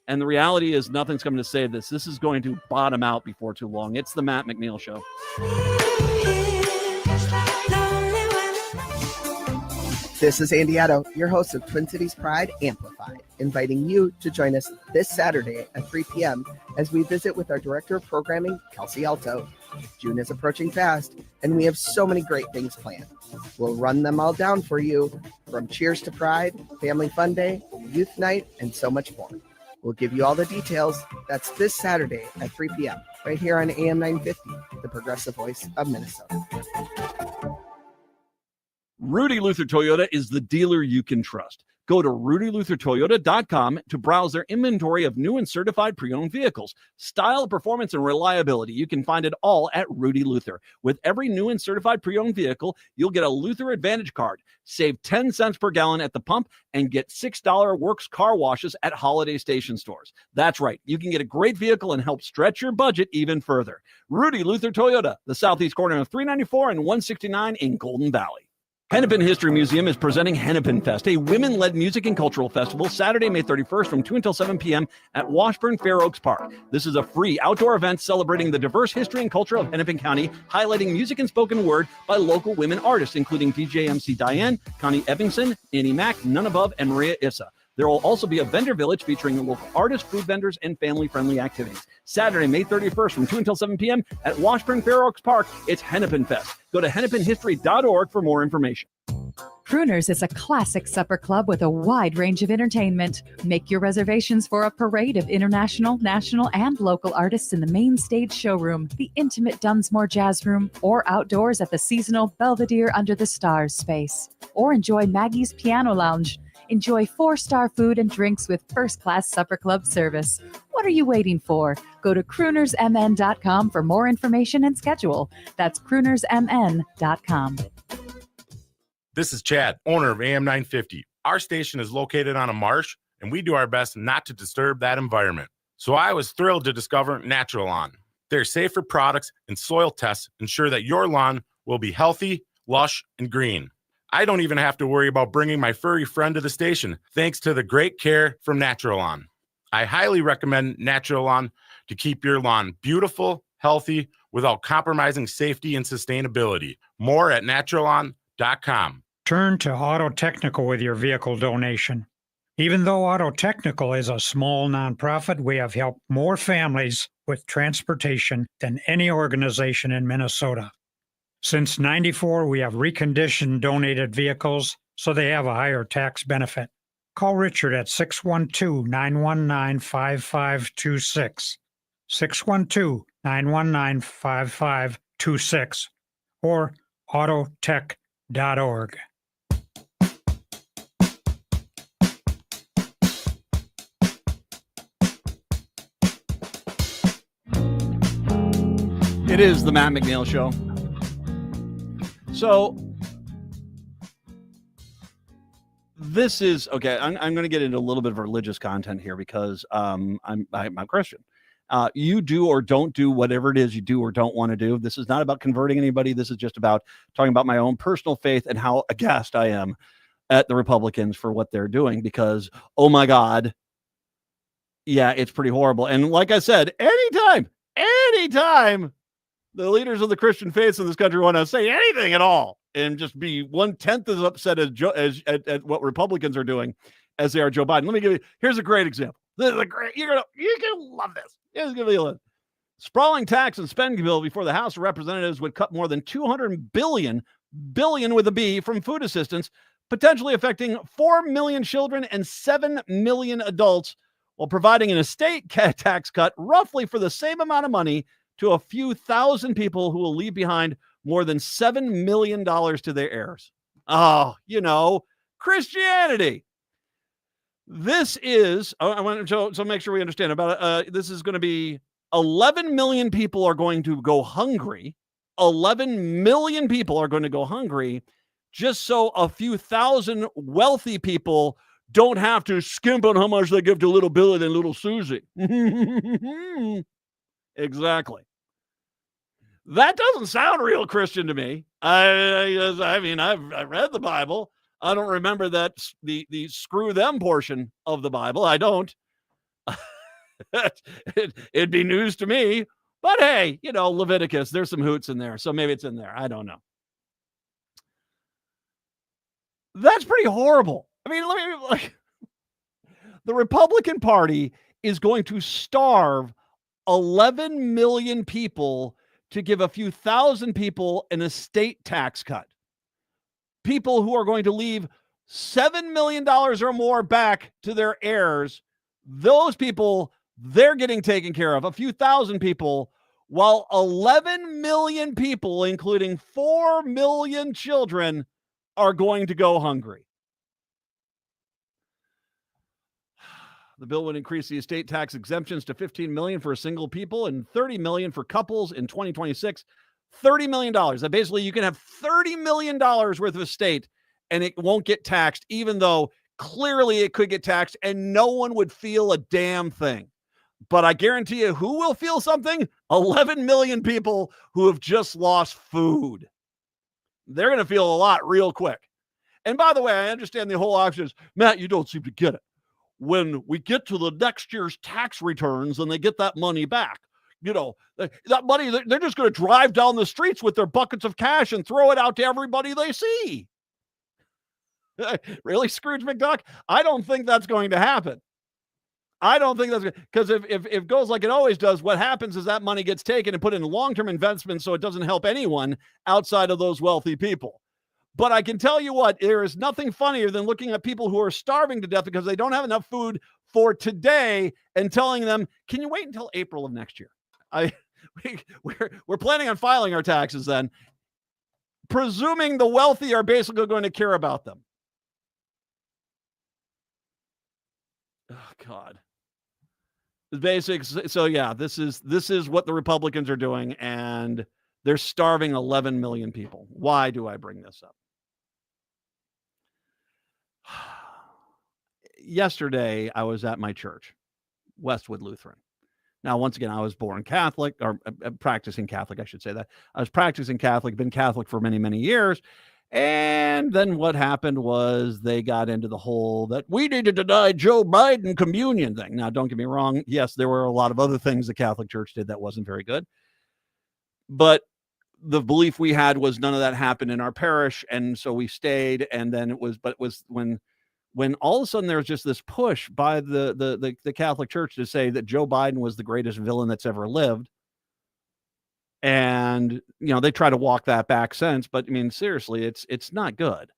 And the reality is nothing's coming to save this. This is going to bottom out before too long. It's the Matt McNeil Show. This is Andy Addo, your host of Twin Cities Pride Amplified, inviting you to join us this Saturday at 3 p.m. as we visit with our Director of Programming, Kelsey Alto. June is approaching fast, and we have so many great things planned. We'll run them all down for you, from Cheers to Pride, Family Fun Day, Youth Night, and so much more. We'll give you all the details. That's this Saturday at 3 p.m. right here on AM 950, the progressive voice of Minnesota. Rudy Luther Toyota is the dealer you can trust. Go to rudyluthertoyota.com to browse their inventory of new and certified pre-owned vehicles. Style, performance, and reliability. You can find it all at Rudy Luther. With every new and certified pre-owned vehicle, you'll get a Luther Advantage card. Save 10 cents per gallon at the pump and get $6 Works car washes at Holiday Station stores. That's right. You can get a great vehicle and help stretch your budget even further. Rudy Luther Toyota, the southeast corner of 394 and 169 in Golden Valley. Hennepin History Museum is presenting Hennepin Fest, a women-led music and cultural festival, Saturday, May 31st from 2 until 7 p.m. at Washburn Fair Oaks Park. This is a free outdoor event celebrating the diverse history and culture of Hennepin County, highlighting music and spoken word by local women artists, including DJ MC Diane, Connie Ebbingson, Annie Mack, None Above, and Maria Issa. There will also be a vendor village featuring local artists, food vendors, and family-friendly activities. Saturday, May 31st from 2 until 7 p.m. at Washburn Fair Oaks Park. It's Hennepin Fest. Go to hennepinhistory.org for more information. Crooners is a classic supper club with a wide range of entertainment. Make your reservations for a parade of international, national, and local artists in the main stage showroom, the intimate Dunsmore Jazz Room, or outdoors at the seasonal Belvedere Under the Stars space. Or enjoy Maggie's Piano Lounge. Enjoy 4-star food and drinks with first-class supper club service. What are you waiting for? Go to croonersmn.com for more information and schedule. That's croonersmn.com. This is Chad, owner of AM 950. Our station is located on a marsh, and we do our best not to disturb that environment. So I was thrilled to discover Natural Lawn. Their safer products and soil tests ensure that your lawn will be healthy, lush, and green. I don't even have to worry about bringing my furry friend to the station, thanks to the great care from Natural Lawn. I highly recommend Natural Lawn to keep your lawn beautiful, healthy, without compromising safety and sustainability. More at naturalawn.com. Turn to Auto Technical with your vehicle donation. Even though Auto Technical is a small nonprofit, we have helped more families with transportation than any organization in Minnesota. Since '94, we have reconditioned donated vehicles so they have a higher tax benefit. Call Richard at 612-919-5526, 612-919-5526, or autotech.org. It is the Matt McNeil Show. So this is okay. I'm going to get into a little bit of religious content here because I'm Christian. You do or don't do whatever it is you do or don't want to do. This is not about converting anybody. This is just about talking about my own personal faith and how aghast I am at the Republicans for what they're doing because, oh my God, yeah, it's pretty horrible. And like I said, anytime the leaders of the Christian faith in this country want to say anything at all and just be 1/10 as upset at what Republicans are doing as they are Joe Biden. Let me give you, here's a great example. This is a great, you're gonna love this. It's gonna be a sprawling tax and spending bill before the House of Representatives would cut more than $200 billion with a B from food assistance, potentially affecting 4 million children and 7 million adults, while providing an estate tax cut roughly for the same amount of money to a few thousand people who will leave behind more than $7 million to their heirs. Oh, Christianity. This is, I want to make sure we understand about it. This is going to be 11 million people are going to go hungry. 11 million people are going to go hungry just so a few thousand wealthy people don't have to skimp on how much they give to little Billy and little Susie. Exactly. That doesn't sound real Christian to me. I mean, I've read the Bible. I don't remember that the screw them portion of the Bible. I don't. It'd be news to me. But hey, Leviticus, there's some hoots in there. So maybe it's in there. I don't know. That's pretty horrible. I mean, the Republican Party is going to starve 11 million people to give a few thousand people an estate tax cut. People who are going to leave $7 million or more back to their heirs. Those people, they're getting taken care of. A few thousand people, while 11 million people, including 4 million children, are going to go hungry. The bill would increase the estate tax exemptions to $15 million for single people and $30 million for couples in 2026. $30 million. That basically you can have $30 million worth of estate and it won't get taxed, even though clearly it could get taxed and no one would feel a damn thing. But I guarantee you who will feel something? 11 million people who have just lost food. they're going to feel a lot real quick. And by the way, I understand the whole option is, Matt, you don't seem to get it. When we get to the next year's tax returns and they get that money back, that money, they're just going to drive down the streets with their buckets of cash and throw it out to everybody they see. Really, Scrooge McDuck? I don't think that's going to happen. I don't think that's because if it goes like it always does, what happens is that money gets taken and put in long-term investments so it doesn't help anyone outside of those wealthy people. But I can tell you what, there is nothing funnier than looking at people who are starving to death because they don't have enough food for today and telling them, can you wait until April of next year? We're planning on filing our taxes then, presuming the wealthy are basically going to care about them. Oh, God. The basics. So yeah, this is what the Republicans are doing, and they're starving 11 million people. Why do I bring this up? Yesterday, I was at my church, Westwood Lutheran. Now, once again, I was born Catholic, or practicing Catholic, I should say that. I was practicing Catholic, been Catholic for many, many years. And then what happened was they got into the whole that we need to deny Joe Biden communion thing. Now, don't get me wrong. Yes, there were a lot of other things the Catholic Church did that wasn't very good. But the belief we had was none of that happened in our parish. And so we stayed. And then it was when all of a sudden there was just this push by the Catholic Church to say that Joe Biden was the greatest villain that's ever lived. And, they try to walk that back since, but I mean, seriously, it's not good.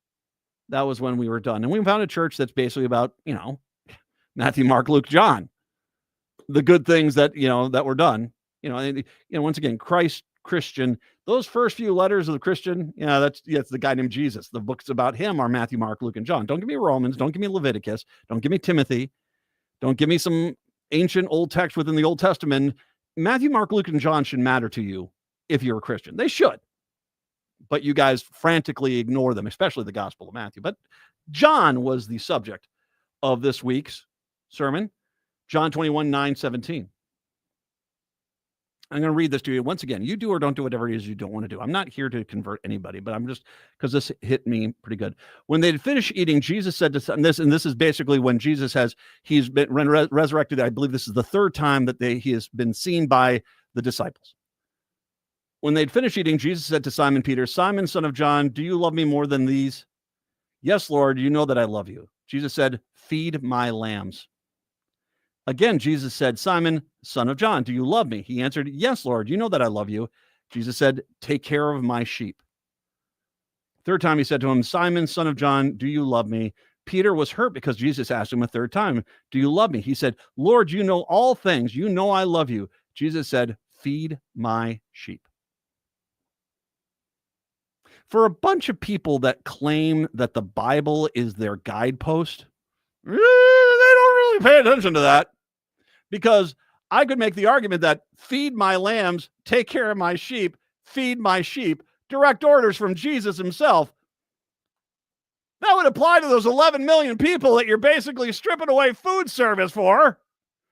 That was when we were done. And we found a church that's basically about, Matthew, Mark, Luke, John, the good things that, that were done, once again, Christ, Christian, those first few letters of the Christian, that's the guy named Jesus. The books about him are Matthew, Mark, Luke, and John. Don't give me Romans. Don't give me Leviticus. Don't give me Timothy. Don't give me some ancient old text within the Old Testament. Matthew, Mark, Luke, and John should matter to you if you're a Christian. They should. But you guys frantically ignore them, especially the Gospel of Matthew. But John was the subject of this week's sermon. John 21, 9, 17. I'm going to read this to you. Once again, you do or don't do whatever it is you don't want to do. I'm not here to convert anybody, but I'm just, because this hit me pretty good. When they had finished eating, Jesus said to them this, and this is basically when he's been resurrected. I believe this is the third time that he has been seen by the disciples. When they'd finished eating, Jesus said to Simon Peter, Simon, son of John, do you love me more than these? Yes, Lord, you know that I love you. Jesus said, feed my lambs. Again, Jesus said, Simon, son of John, do you love me? He answered, yes, Lord, you know that I love you. Jesus said, take care of my sheep. Third time he said to him, Simon, son of John, do you love me? Peter was hurt because Jesus asked him a third time, do you love me? He said, Lord, you know all things. You know I love you. Jesus said, feed my sheep. For a bunch of people that claim that the Bible is their guidepost, they don't really pay attention to that, because I could make the argument that feed my lambs, take care of my sheep, feed my sheep, direct orders from Jesus himself. That would apply to those 11 million people that you're basically stripping away food service for,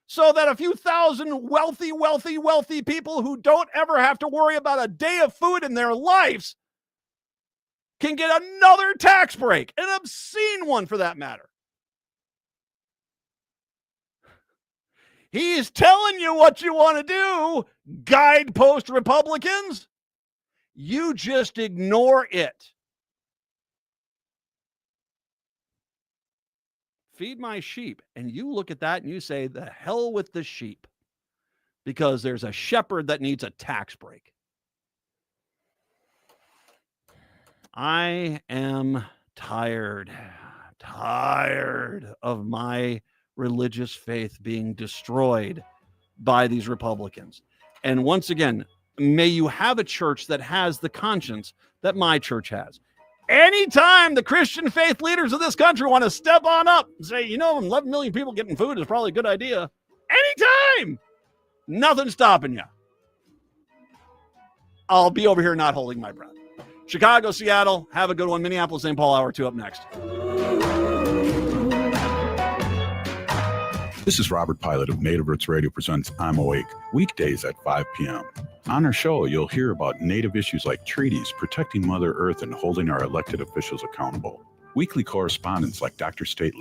so that a few thousand wealthy people who don't ever have to worry about a day of food in their lives can get another tax break, an obscene one for that matter. He's telling you what you want to do, guidepost Republicans. You just ignore it. Feed my sheep. And you look at that and you say, the hell with the sheep, because there's a shepherd that needs a tax break. I am tired of my religious faith being destroyed by these Republicans. And once again, may you have a church that has the conscience that my church has. Anytime the Christian faith leaders of this country want to step on up and say, 11 million people getting food is probably a good idea. Anytime, nothing's stopping you. I'll be over here not holding my breath. Chicago, Seattle, have a good one. Minneapolis, St. Paul, hour 2 up next. This is Robert Pilot of Native Roots Radio presents I'm Awake, weekdays at 5 p.m. On our show, you'll hear about Native issues like treaties, protecting Mother Earth, and holding our elected officials accountable. Weekly correspondents like Dr. State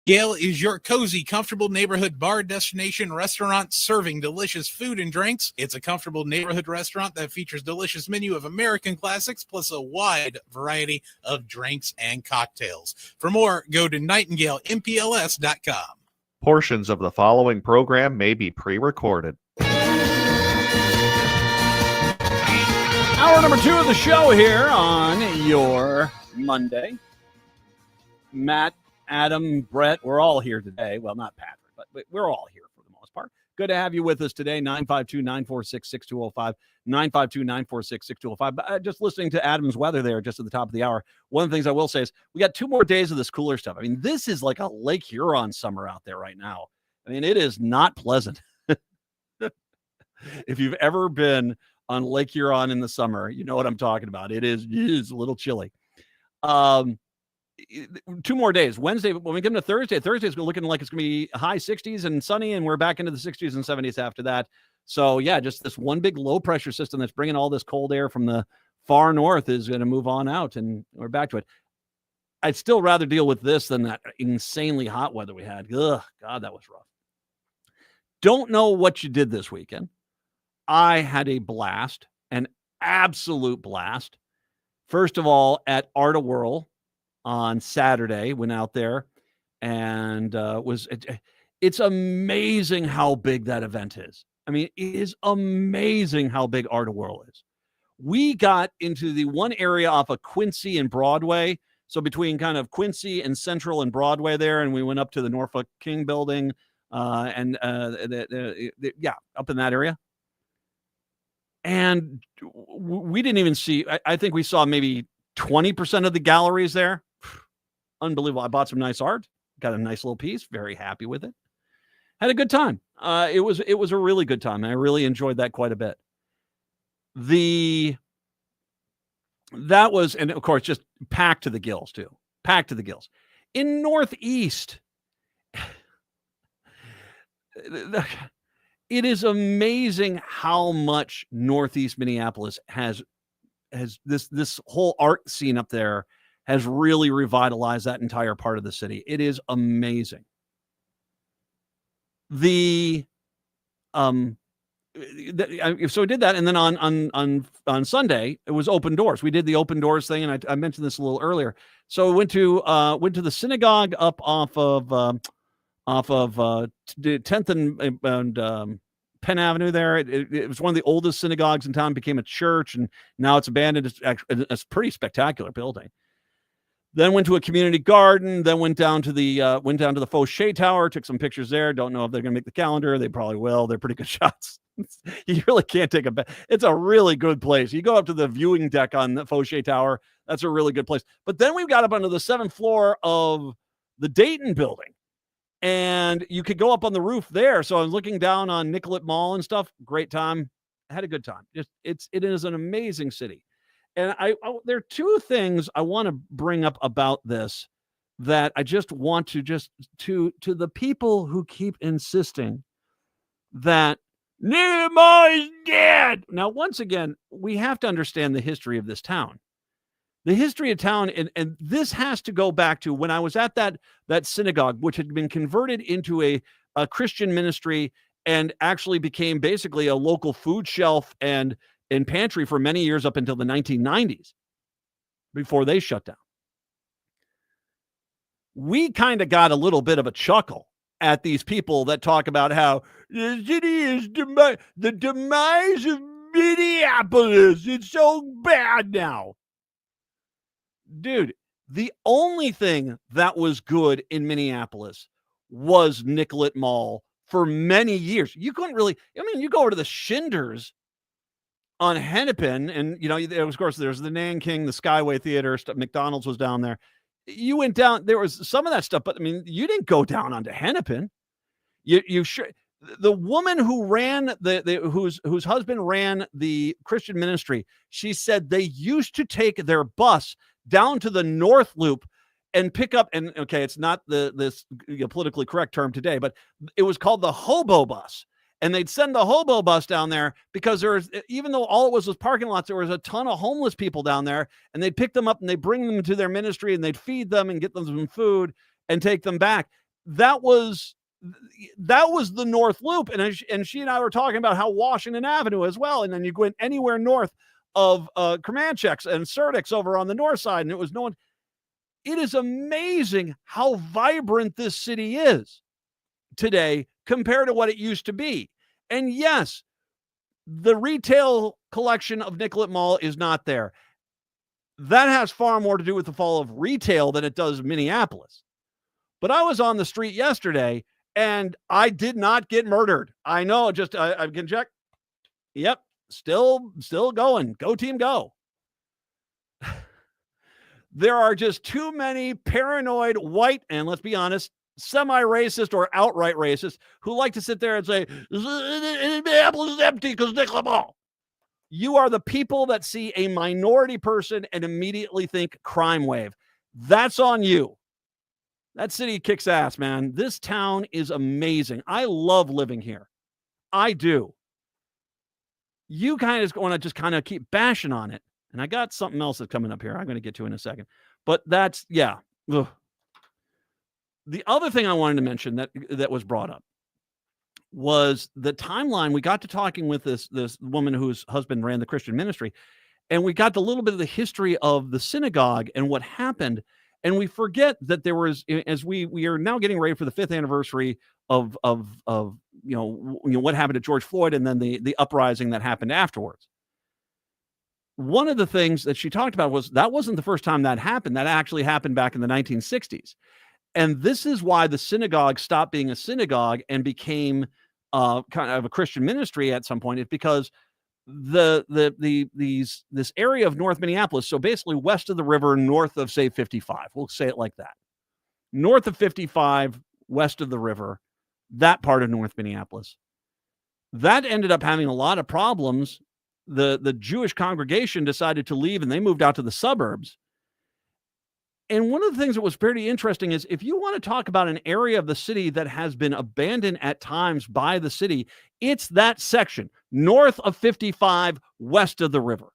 Gale is your cozy, comfortable neighborhood bar destination restaurant serving delicious food and drinks. It's a comfortable neighborhood restaurant that features delicious menu of American classics plus a wide variety of drinks and cocktails. For more, go to nightingalempls.com. Portions of the following program may be pre-recorded. Hour number 2 of the show here on your Monday. Matt, Adam, Brett, we're all here today. Well, not Patrick, but we're all here for the most part. Good to have you with us today. 952-946-6205. 952-946-6205. Just listening to Adam's weather there just at the top of the hour. One of the things I will say is we got 2 more days of this cooler stuff. I mean, this is like a Lake Huron summer out there right now. I mean, it is not pleasant. If you've ever been on Lake Huron in the summer, you know what I'm talking about. It is a little chilly. 2 more days. Wednesday, when we get into Thursday's looking like it's going to be high 60s and sunny, and we're back into the 60s and 70s after that. So, yeah, just this one big low-pressure system that's bringing all this cold air from the far north is going to move on out, and we're back to it. I'd still rather deal with this than that insanely hot weather we had. Ugh, God, that was rough. Don't know what you did this weekend. I had a blast, an absolute blast. First of all, at Art of Whirl on Saturday, went out there and it's amazing how big that event is. I mean, it is amazing how big Art of Whirl is. We got into the one area off of Quincy and Broadway, so between kind of Quincy and Central and Broadway there, and we went up to the Norfolk King building up in that area. And we didn't even see, I think we saw maybe 20% of the galleries there. Unbelievable. I bought some nice art, got a nice little piece, very happy with it. Had a good time. It was a really good time. I really enjoyed that quite a bit. That was, and of course, just packed to the gills too. Packed to the gills. In Northeast, it is amazing how much Northeast Minneapolis has this whole art scene up there has really revitalized that entire part of the city. It is amazing. So we did that, and then on Sunday it was open doors. We did the open doors thing, and I mentioned this a little earlier. So we went to the synagogue up off of 10th and Penn Avenue there. It was one of the oldest synagogues in town, became a church, and now it's abandoned. It's a pretty spectacular building. Then went to a community garden, then went down to the Fauché Tower, took some pictures there. Don't know if they're going to make the calendar. They probably will. They're pretty good shots. You really can't take it's a really good place. You go up to the viewing deck on the Fauché Tower. That's a really good place. But then we got up onto the 7th floor of the Dayton building, and you could go up on the roof there. So I was looking down on Nicollet Mall and stuff. Great time. I had a good time. It is an amazing city. And there are 2 things I want to bring up about this that I just want to to the people who keep insisting that Nehemiah's dead. Now, once again, we have to understand the history of this town. The history of town, and this has to go back to when I was at that synagogue, which had been converted into a Christian ministry and actually became basically a local food shelf and pantry for many years up until the 1990s, before they shut down. We kind of got a little bit of a chuckle at these people that talk about how the city is the demise of Minneapolis. It's so bad now. Dude, the only thing that was good in Minneapolis was Nicollet Mall for many years. You couldn't really, you go over to the Schinders on Hennepin, and of course there's the Nanking, the Skyway Theater, McDonald's was down there. You went down, there was some of that stuff, but you didn't go down onto Hennepin. You sure? The woman who ran whose husband ran the Christian ministry, she said they used to take their bus down to the North Loop and pick up, and okay, it's not this politically correct term today, but it was called the hobo bus. And they'd send the hobo bus down there because even though all it was parking lots, there was a ton of homeless people down there, and they'd pick them up and they'd bring them to their ministry and they'd feed them and get them some food and take them back. that was the North Loop. And she and I were talking about how Washington Avenue as well. And then you go in anywhere north of Comanchex and Certix over on the north side, and it was no one. It is amazing how vibrant this city is today compared to what it used to be. And yes, the retail collection of Nicollet Mall is not there. That has far more to do with the fall of retail than it does Minneapolis. But I was on the street yesterday and I did not get murdered. I know, just I can check. Yep, still going. Go team, go. There are just too many paranoid white, and let's be honest, semi-racist or outright racist who like to sit there and say, Minneapolis is empty because Nicollet Mall. You are the people that see a minority person and immediately think crime wave. That's on you. That city kicks ass, man. This town is amazing. I love living here. I do. You kind of want to just kind of keep bashing on it. And I got something else that's coming up here I'm going to get to in a second. But that's, yeah. Ugh. The other thing I wanted to mention that was brought up was the timeline. We got to talking with this woman whose husband ran the Christian ministry, and we got a little bit of the history of the synagogue and what happened. And we forget that there was, as we are now getting ready for the 5th anniversary of what happened to George Floyd, and then the uprising that happened afterwards. One of the things that she talked about was that wasn't the first time that happened. That actually happened back in the 1960s. And this is why the synagogue stopped being a synagogue and became kind of a Christian ministry at some point. It's because this area of North Minneapolis, so basically west of the river, north of, say, 55, we'll say it like that. North of 55, west of the river, that part of North Minneapolis, that ended up having a lot of problems. The Jewish congregation decided to leave and they moved out to the suburbs. And one of the things that was pretty interesting is if you want to talk about an area of the city that has been abandoned at times by the city, it's that section north of 55, west of the river.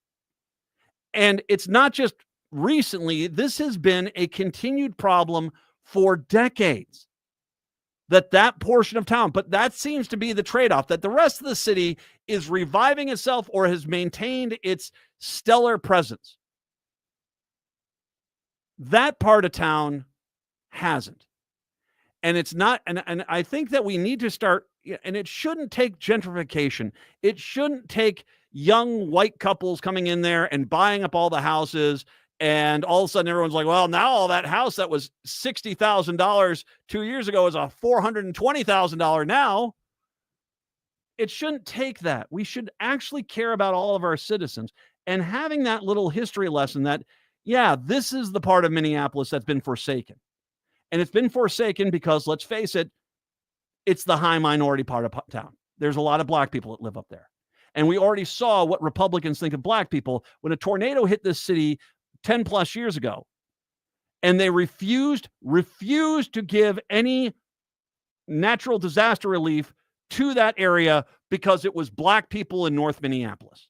And it's not just recently, this has been a continued problem for decades. That portion of town, but that seems to be the trade-off, that the rest of the city is reviving itself or has maintained its stellar presence. That part of town hasn't. And it's not, and I think that we need to start, and it shouldn't take gentrification. It shouldn't take young white couples coming in there and buying up all the houses. And all of a sudden everyone's like, well, now all that house that was $60,000 2 years ago is a $420,000 now. It shouldn't take that. We should actually care about all of our citizens. And having that little history lesson that, yeah, this is the part of Minneapolis that's been forsaken. And it's been forsaken because, let's face it, it's the high minority part of town. There's a lot of black people that live up there. And we already saw what Republicans think of black people when a tornado hit this city 10 plus years ago. And they refused to give any natural disaster relief to that area because it was black people in North Minneapolis.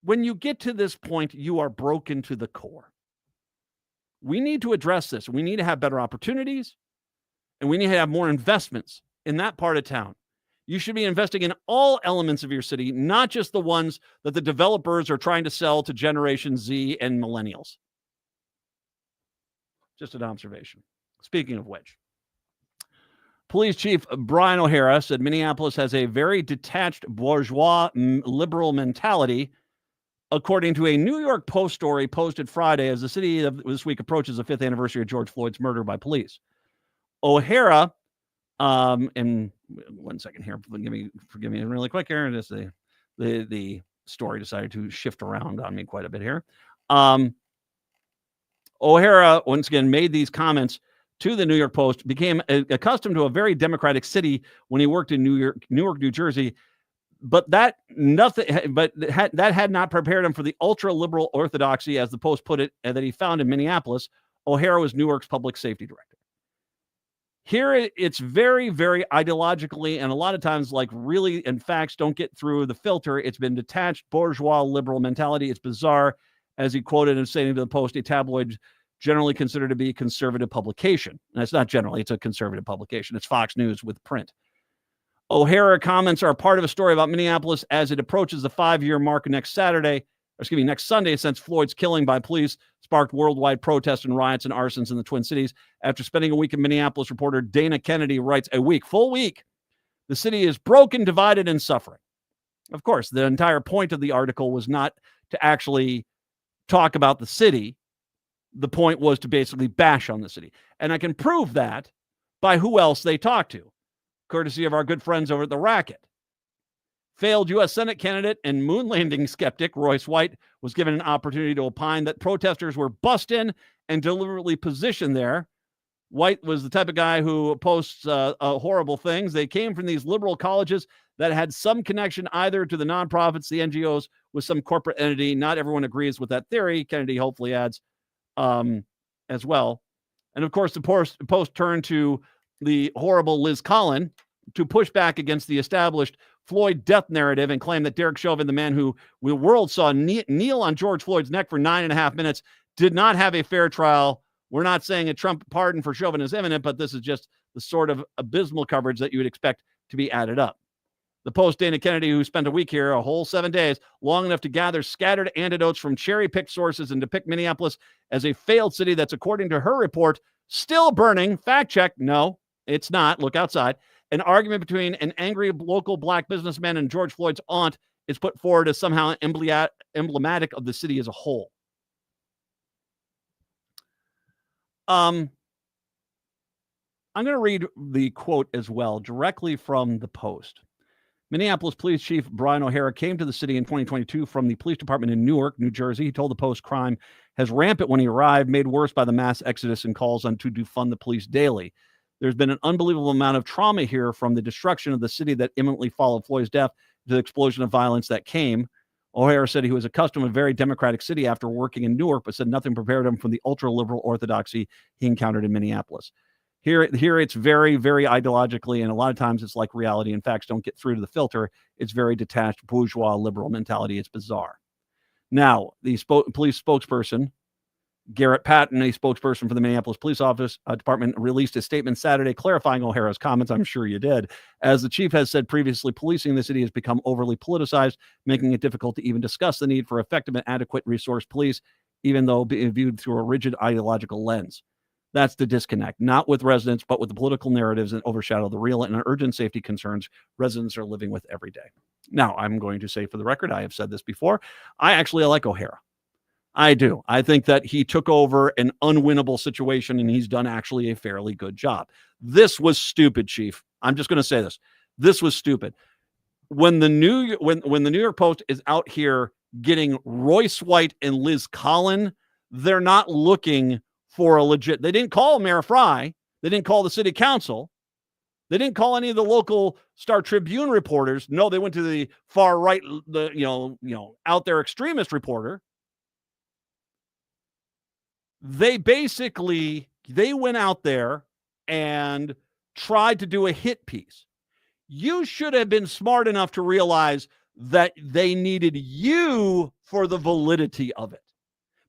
When you get to this point, you are broken to the core. We need to address this. We need to have better opportunities, and we need to have more investments in that part of town. You should be investing in all elements of your city, not just the ones that the developers are trying to sell to Generation Z and millennials. Just an observation. Speaking of which, Police Chief Brian O'Hara said Minneapolis has a very detached bourgeois liberal mentality, according to a New York Post story posted Friday as the city of this week approaches the 5th anniversary of George Floyd's murder by police. O'Hara, and one second here, forgive me really quick here. Just the story decided to shift around on me quite a bit here. O'Hara once again made these comments to the New York Post, became accustomed to a very democratic city when he worked in Newark, New Jersey. But that had not prepared him for the ultra liberal orthodoxy, as the Post put it, that he found in Minneapolis. O'Hara was Newark's public safety director. Here, it's very, very ideologically, and a lot of times, like really, and facts don't get through the filter. It's been detached, bourgeois, liberal mentality. It's bizarre, as he quoted and saying to the Post, a tabloid generally considered to be a conservative publication. And it's not generally, it's a conservative publication. It's Fox News with print. O'Hara comments are part of a story about Minneapolis as it approaches the 5-year mark next Sunday, since Floyd's killing by police sparked worldwide protests and riots and arsons in the Twin Cities. After spending a week in Minneapolis, reporter Dana Kennedy writes, full week, the city is broken, divided, and suffering. Of course, the entire point of the article was not to actually talk about the city. The point was to basically bash on the city. And I can prove that by who else they talked to, courtesy of our good friends over at The Racket. Failed U.S. Senate candidate and moon landing skeptic Royce White was given an opportunity to opine that protesters were bussed in and deliberately positioned there. White was the type of guy who posts horrible things. They came from these liberal colleges that had some connection either to the nonprofits, the NGOs, with some corporate entity. Not everyone agrees with that theory, Kennedy hopefully adds as well. And of course, the Post turned to the horrible Liz Collin to push back against the established Floyd death narrative and claim that Derek Chauvin, the man who the world saw kneel on George Floyd's neck for 9.5 minutes, did not have a fair trial. We're not saying a Trump pardon for Chauvin is imminent, but this is just the sort of abysmal coverage that you would expect to be added up. The Post, Dana Kennedy, who spent a week here, a whole 7 days, long enough to gather scattered anecdotes from cherry-picked sources and depict Minneapolis as a failed city that's, according to her report, still burning. Fact check. No, it's not. Look outside. An argument between an angry local black businessman and George Floyd's aunt is put forward as somehow emblematic of the city as a whole. I'm going to read the quote as well, directly from the Post. Minneapolis Police Chief Brian O'Hara came to the city in 2022 from the police department in Newark, New Jersey. He told the Post crime has rampant when he arrived, made worse by the mass exodus and calls on to defund the police daily. There's been an unbelievable amount of trauma here, from the destruction of the city that imminently followed Floyd's death to the explosion of violence that came. O'Hara said he was accustomed to a very democratic city after working in Newark, but said nothing prepared him from the ultra-liberal orthodoxy he encountered in Minneapolis. Here it's very, very ideologically, and a lot of times it's like reality and facts don't get through to the filter. It's very detached, bourgeois, liberal mentality. It's bizarre. Now, the police spokesperson, Garrett Patton, a spokesperson for the Minneapolis Police Office Department, released a statement Saturday clarifying O'Hara's comments. I'm sure you did. As the chief has said previously, policing in the city has become overly politicized, making it difficult to even discuss the need for effective and adequate resource police, even though being viewed through a rigid ideological lens. That's the disconnect, not with residents, but with the political narratives that overshadow the real and urgent safety concerns residents are living with every day. Now, I'm going to say for the record, I have said this before, I actually like O'Hara. I do. I think that he took over an unwinnable situation and he's done actually a fairly good job. This was stupid, Chief. I'm just going to say this. This was stupid. When the New York Post is out here getting Royce White and Liz Collin, they're not looking for a legit. They didn't call Mayor Fry. They didn't call the city council. They didn't call any of the local Star Tribune reporters. No, they went to the far right, out there extremist reporter. They went out there and tried to do a hit piece. You should have been smart enough to realize that they needed you for the validity of it.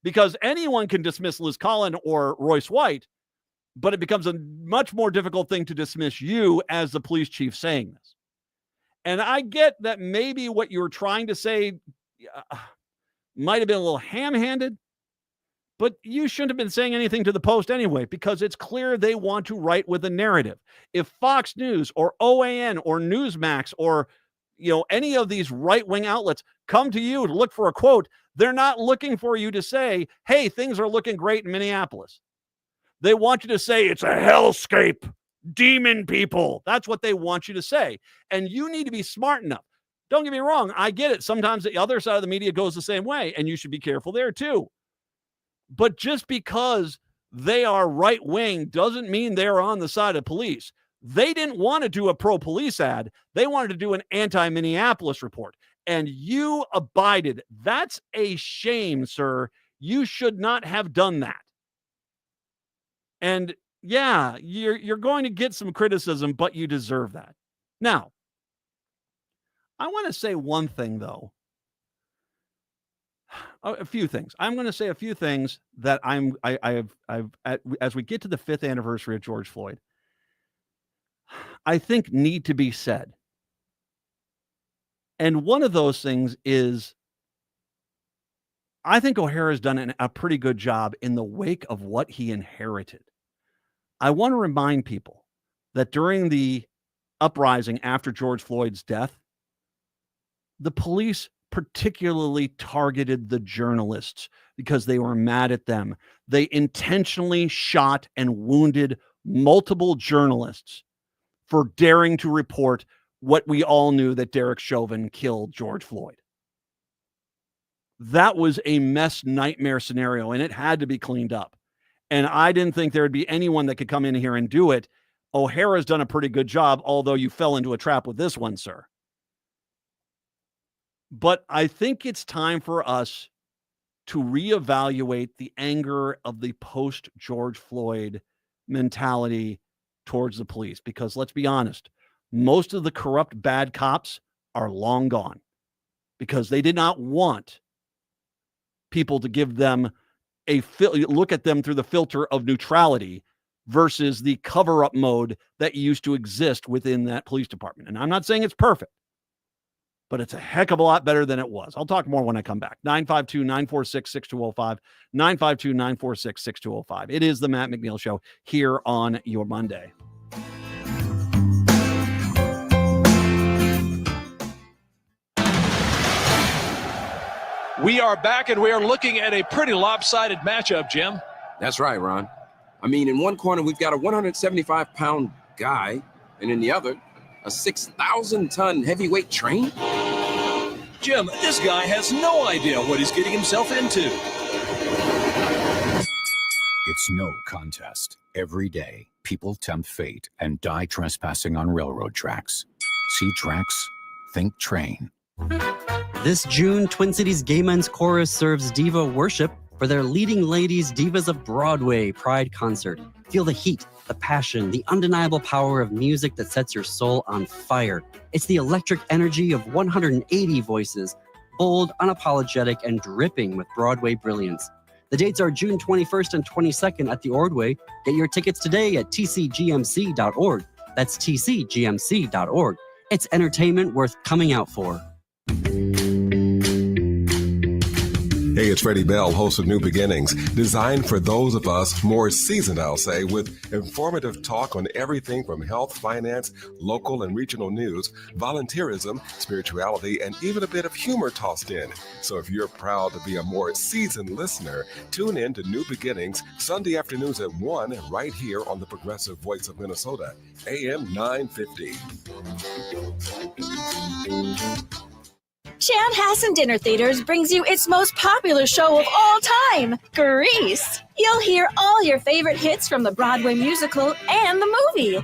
Because anyone can dismiss Liz Collin or Royce White, but it becomes a much more difficult thing to dismiss you as the police chief saying this. And I get that maybe what you were trying to say might have been a little ham-handed, but you shouldn't have been saying anything to the Post anyway, because it's clear they want to write with a narrative. If Fox News or OAN or Newsmax or any of these right-wing outlets come to you to look for a quote, they're not looking for you to say, hey, things are looking great in Minneapolis. They want you to say it's a hellscape, demon people. That's what they want you to say. And you need to be smart enough. Don't get me wrong. I get it. Sometimes the other side of the media goes the same way, and you should be careful there too. But just because they are right-wing doesn't mean they're on the side of police. They didn't want to do a pro-police ad. They wanted to do an anti-Minneapolis report. And you abided. That's a shame, sir. You should not have done that. And yeah, you're going to get some criticism, but you deserve that. Now, I want to say one thing, though. a few things. I'm going to say a few things that as we get to the 5th anniversary of George Floyd, I think need to be said. And one of those things is, I think O'Hara's done a pretty good job in the wake of what he inherited. I want to remind people that during the uprising after George Floyd's death, the police particularly targeted the journalists because they were mad at them. They intentionally shot and wounded multiple journalists for daring to report what we all knew, that Derek Chauvin killed George Floyd. That was a mess nightmare scenario, and it had to be cleaned up. And I didn't think there would be anyone that could come in here and do it. O'Hara's done a pretty good job, although you fell into a trap with this one, sir. But I think it's time for us to reevaluate the anger of the post-George Floyd mentality towards the police. Because let's be honest, most of the corrupt bad cops are long gone because they did not want people to give them look at them through the filter of neutrality versus the cover-up mode that used to exist within that police department. And I'm not saying it's perfect, but it's a heck of a lot better than it was. I'll talk more when I come back. 952-946-6205, 952-946-6205. It is the Matt McNeil Show here on your Monday. We are back, and we are looking at a pretty lopsided matchup, Jim. That's right, Ron. I mean, in one corner, we've got a 175-pound guy, and in the other, a 6,000-ton heavyweight train. Jim, this guy has no idea what he's getting himself into. It's no contest. Every day, people tempt fate and die trespassing on railroad tracks. See tracks? Think train. This June, Twin Cities Gay Men's Chorus serves diva worship for their Leading Ladies Divas of Broadway Pride concert. Feel the heat, the passion, the undeniable power of music that sets your soul on fire. It's the electric energy of 180 voices, bold, unapologetic, and dripping with Broadway brilliance. The dates are June 21st and 22nd at the Ordway. Get your tickets today at tcgmc.org. That's tcgmc.org. It's entertainment worth coming out for. Hey, it's Freddie Bell, host of New Beginnings, designed for those of us more seasoned, I'll say, with informative talk on everything from health, finance, local and regional news, volunteerism, spirituality, and even a bit of humor tossed in. So if you're proud to be a more seasoned listener, tune in to New Beginnings Sunday afternoons at 1 right here on the Progressive Voice of Minnesota, AM 950. Chanhassen Dinner Theaters brings you its most popular show of all time, Grease. You'll hear all your favorite hits from the Broadway musical and the movie.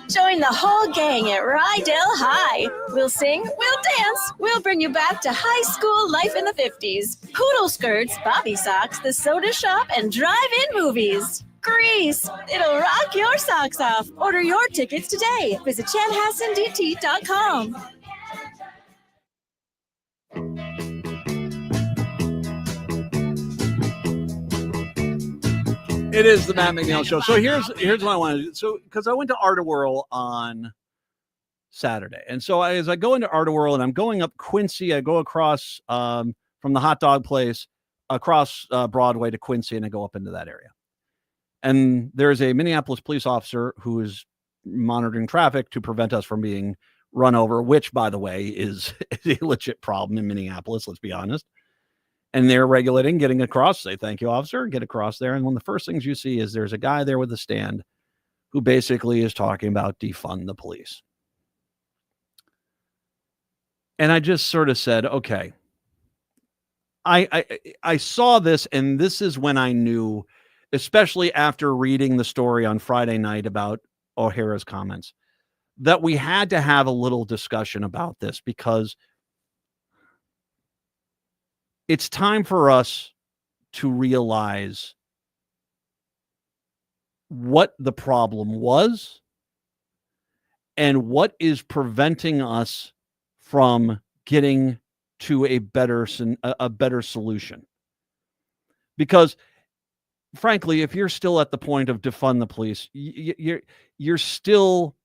Join the whole gang at Rydell High. We'll sing, we'll dance, we'll bring you back to high school life in the 50s. Poodle skirts, bobby socks, the soda shop, and drive-in movies. Grease. It'll rock your socks off. Order your tickets today. Visit chanhassendt.com. It is the Matt McNeil Show. So here's what I want to do. So because I went to Art of Whirl on Saturday, and so as I go into Art of Whirl and I'm going up Quincy, I go across from the hot dog place across Broadway to Quincy, and I go up into that area. And there's a Minneapolis police officer who is monitoring traffic to prevent us from being run over, which, by the way, is a legit problem in Minneapolis. Let's be honest. And they're regulating, getting across, say, thank you, officer, get across there. And one of the first things you see is there's a guy there with a stand who basically is talking about defund the police. And I just sort of said, okay, I saw this, and this is when I knew, especially after reading the story on Friday night about O'Hara's comments, that we had to have a little discussion about this, because it's time for us to realize what the problem was and what is preventing us from getting to a better solution. Because frankly, if you're still at the point of defund the police, you're still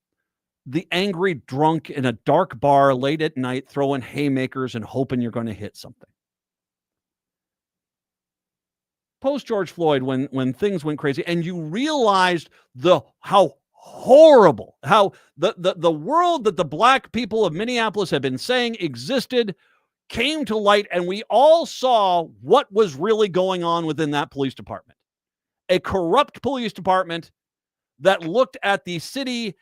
the angry drunk in a dark bar late at night throwing haymakers and hoping you're going to hit something. Post George Floyd, when things went crazy and you realized how horrible, how the world that the black people of Minneapolis had been saying existed came to light, and we all saw what was really going on within that police department. A corrupt police department that looked at the city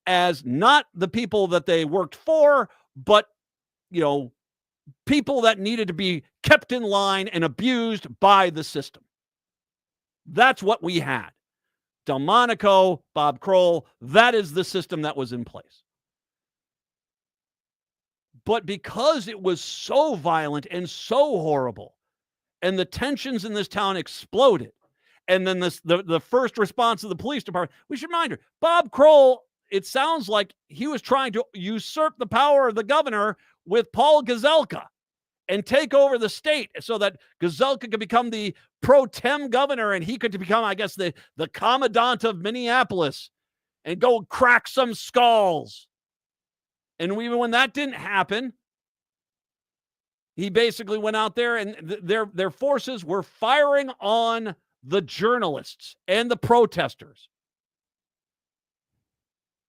as not the people that they worked for, but, people that needed to be kept in line and abused by the system. That's what we had. Delmonico, Bob Kroll, that is the system that was in place. But because it was so violent and so horrible, and the tensions in this town exploded, and then the first response of the police department, we should remind her, Bob Kroll, it sounds like he was trying to usurp the power of the governor with Paul Gazelka and take over the state so that Gazelka could become the pro tem governor and he could become, I guess, the commandant of Minneapolis and go crack some skulls. And even when that didn't happen, he basically went out there and their forces were firing on the journalists and the protesters.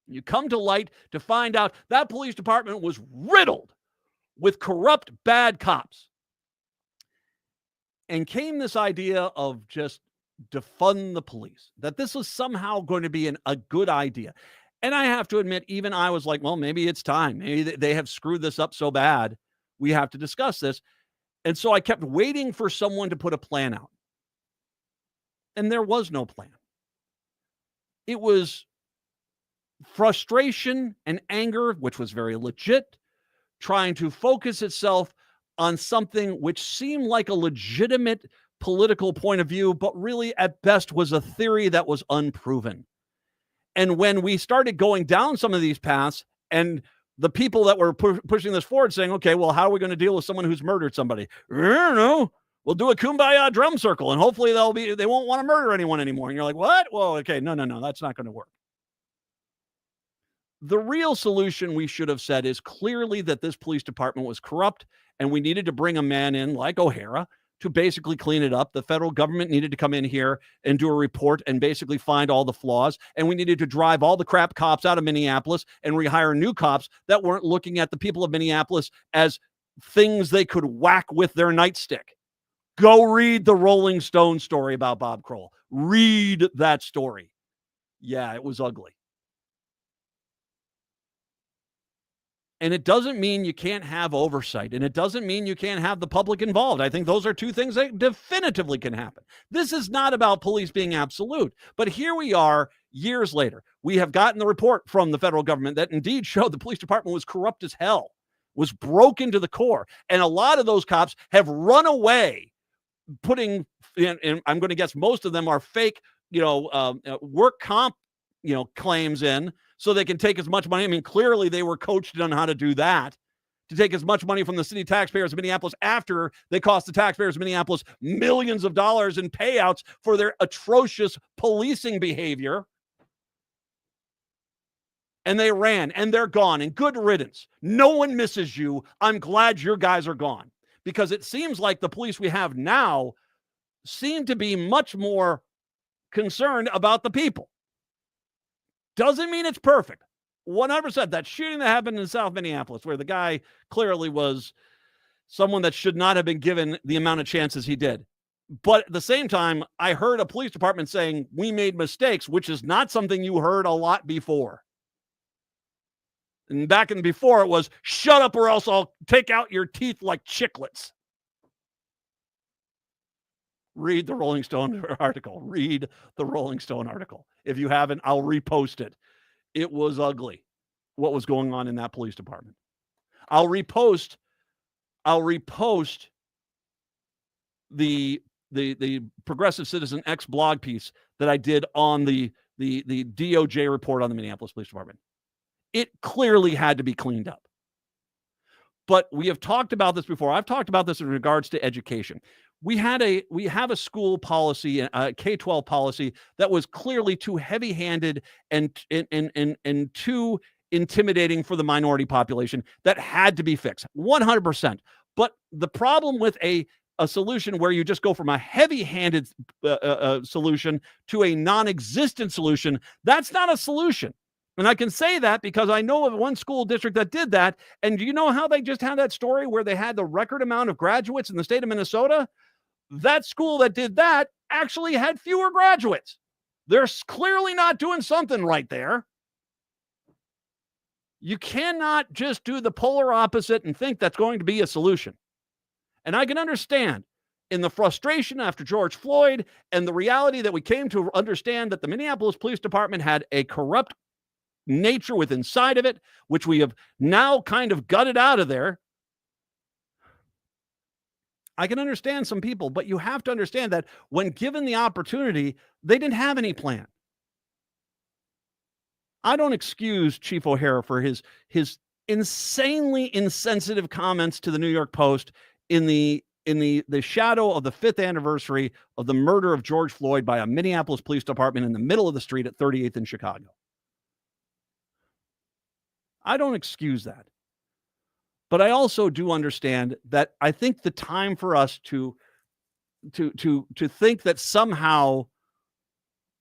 You come to light to find out that police department was riddled with corrupt, bad cops. And came this idea of just defund the police, that this was somehow going to be a good idea. And I have to admit, even I was like, well, maybe it's time. Maybe they have screwed this up so bad. We have to discuss this. And so I kept waiting for someone to put a plan out. And there was no plan. It was frustration and anger, which was very legit, trying to focus itself on something which seemed like a legitimate political point of view, but really at best was a theory that was unproven. And when we started going down some of these paths, and the people that were pushing this forward saying, okay, well, how are we going to deal with someone who's murdered somebody? I don't know. We'll do a kumbaya drum circle, and hopefully they won't want to murder anyone anymore. And you're like, what? Well, okay, no, that's not going to work. The real solution, we should have said, is clearly that this police department was corrupt, and we needed to bring a man in like O'Hara to basically clean it up. The federal government needed to come in here and do a report and basically find all the flaws. And we needed to drive all the crap cops out of Minneapolis and rehire new cops that weren't looking at the people of Minneapolis as things they could whack with their nightstick. Go read the Rolling Stone story about Bob Kroll. Read that story. Yeah, it was ugly. And it doesn't mean you can't have oversight, and it doesn't mean you can't have the public involved. I think those are two things that definitively can happen. This is not about police being absolute, but here we are years later. We have gotten the report from the federal government that indeed showed the police department was corrupt as hell, was broken to the core, and a lot of those cops have run away, putting in, and I'm going to guess most of them are fake, work comp, claims in, so they can take as much money. I mean, clearly they were coached on how to do that, to take as much money from the city taxpayers of Minneapolis after they cost the taxpayers of Minneapolis millions of dollars in payouts for their atrocious policing behavior. And they ran, and they're gone, and good riddance. No one misses you. I'm glad your guys are gone, because it seems like the police we have now seem to be much more concerned about the people. Doesn't mean it's perfect. 100%. That shooting that happened in South Minneapolis, where the guy clearly was someone that should not have been given the amount of chances he did. But at the same time, I heard a police department saying we made mistakes, which is not something you heard a lot before. And back in before, it was shut up or else I'll take out your teeth like chiclets. Read the Rolling Stone article. Read the Rolling Stone article. If you haven't, I'll repost it. It was ugly what was going on in that police department. I'll repost the Progressive Citizen X blog piece that I did on the DOJ report on the Minneapolis Police Department. It clearly had to be cleaned up. But we have talked about this before. I've talked about this in regards to education. We have a school policy, a K-12 policy that was clearly too heavy-handed and too intimidating for the minority population that had to be fixed 100%. But the problem with a solution where you just go from a heavy-handed solution to a non-existent solution, that's not a solution. And I can say that because I know of one school district that did that. And do you know how they just had that story where they had the record amount of graduates in the state of Minnesota? That school that did that actually had fewer graduates. They're clearly not doing something right there. You cannot just do the polar opposite and think that's going to be a solution. And I can understand in the frustration after George Floyd and the reality that we came to understand that the Minneapolis Police Department had a corrupt nature within inside of it, which we have now kind of gutted out of there. I can understand some people, but you have to understand that when given the opportunity, they didn't have any plan. I don't excuse Chief O'Hara for his insanely insensitive comments to the New York Post in the shadow of the 5th anniversary of the murder of George Floyd by a Minneapolis Police Department in the middle of the street at 38th in Chicago. I don't excuse that. But I also do understand that I think the time for us to think that somehow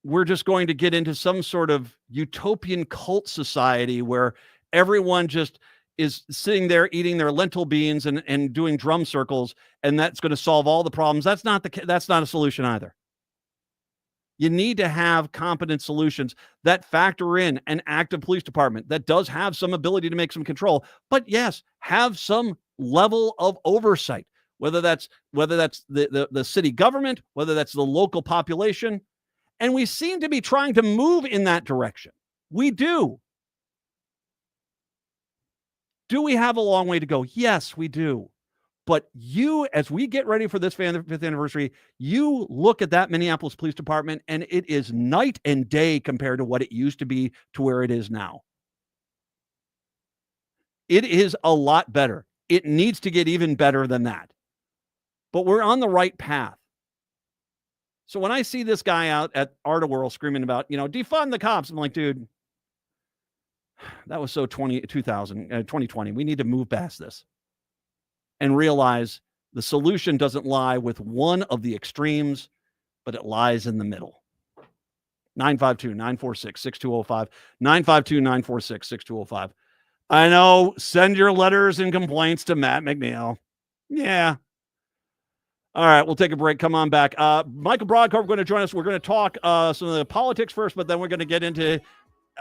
we're just going to get into some sort of utopian cult society where everyone just is sitting there eating their lentil beans and doing drum circles, and that's going to solve all the problems. That's not a solution either. You need to have competent solutions that factor in an active police department that does have some ability to make some control, but yes, have some level of oversight, whether that's the city government, whether that's the local population. And we seem to be trying to move in that direction. We do. Do we have a long way to go? Yes, we do. But as we get ready for this 5th anniversary, you look at that Minneapolis Police Department, and it is night and day compared to what it used to be to where it is now. It is a lot better. It needs to get even better than that. But we're on the right path. So when I see this guy out at Art-A-Whirl screaming about, defund the cops, I'm like, dude, that was so 2020. We need to move past this and realize the solution doesn't lie with one of the extremes, but it lies in the middle. 952-946-6205. 952-946-6205. I know, send your letters and complaints to Matt McNEIL. Yeah. All right, we'll take a break. Come on back. Michael Broadcorp going to join us. We're going to talk some of the politics first, but then we're going to get into,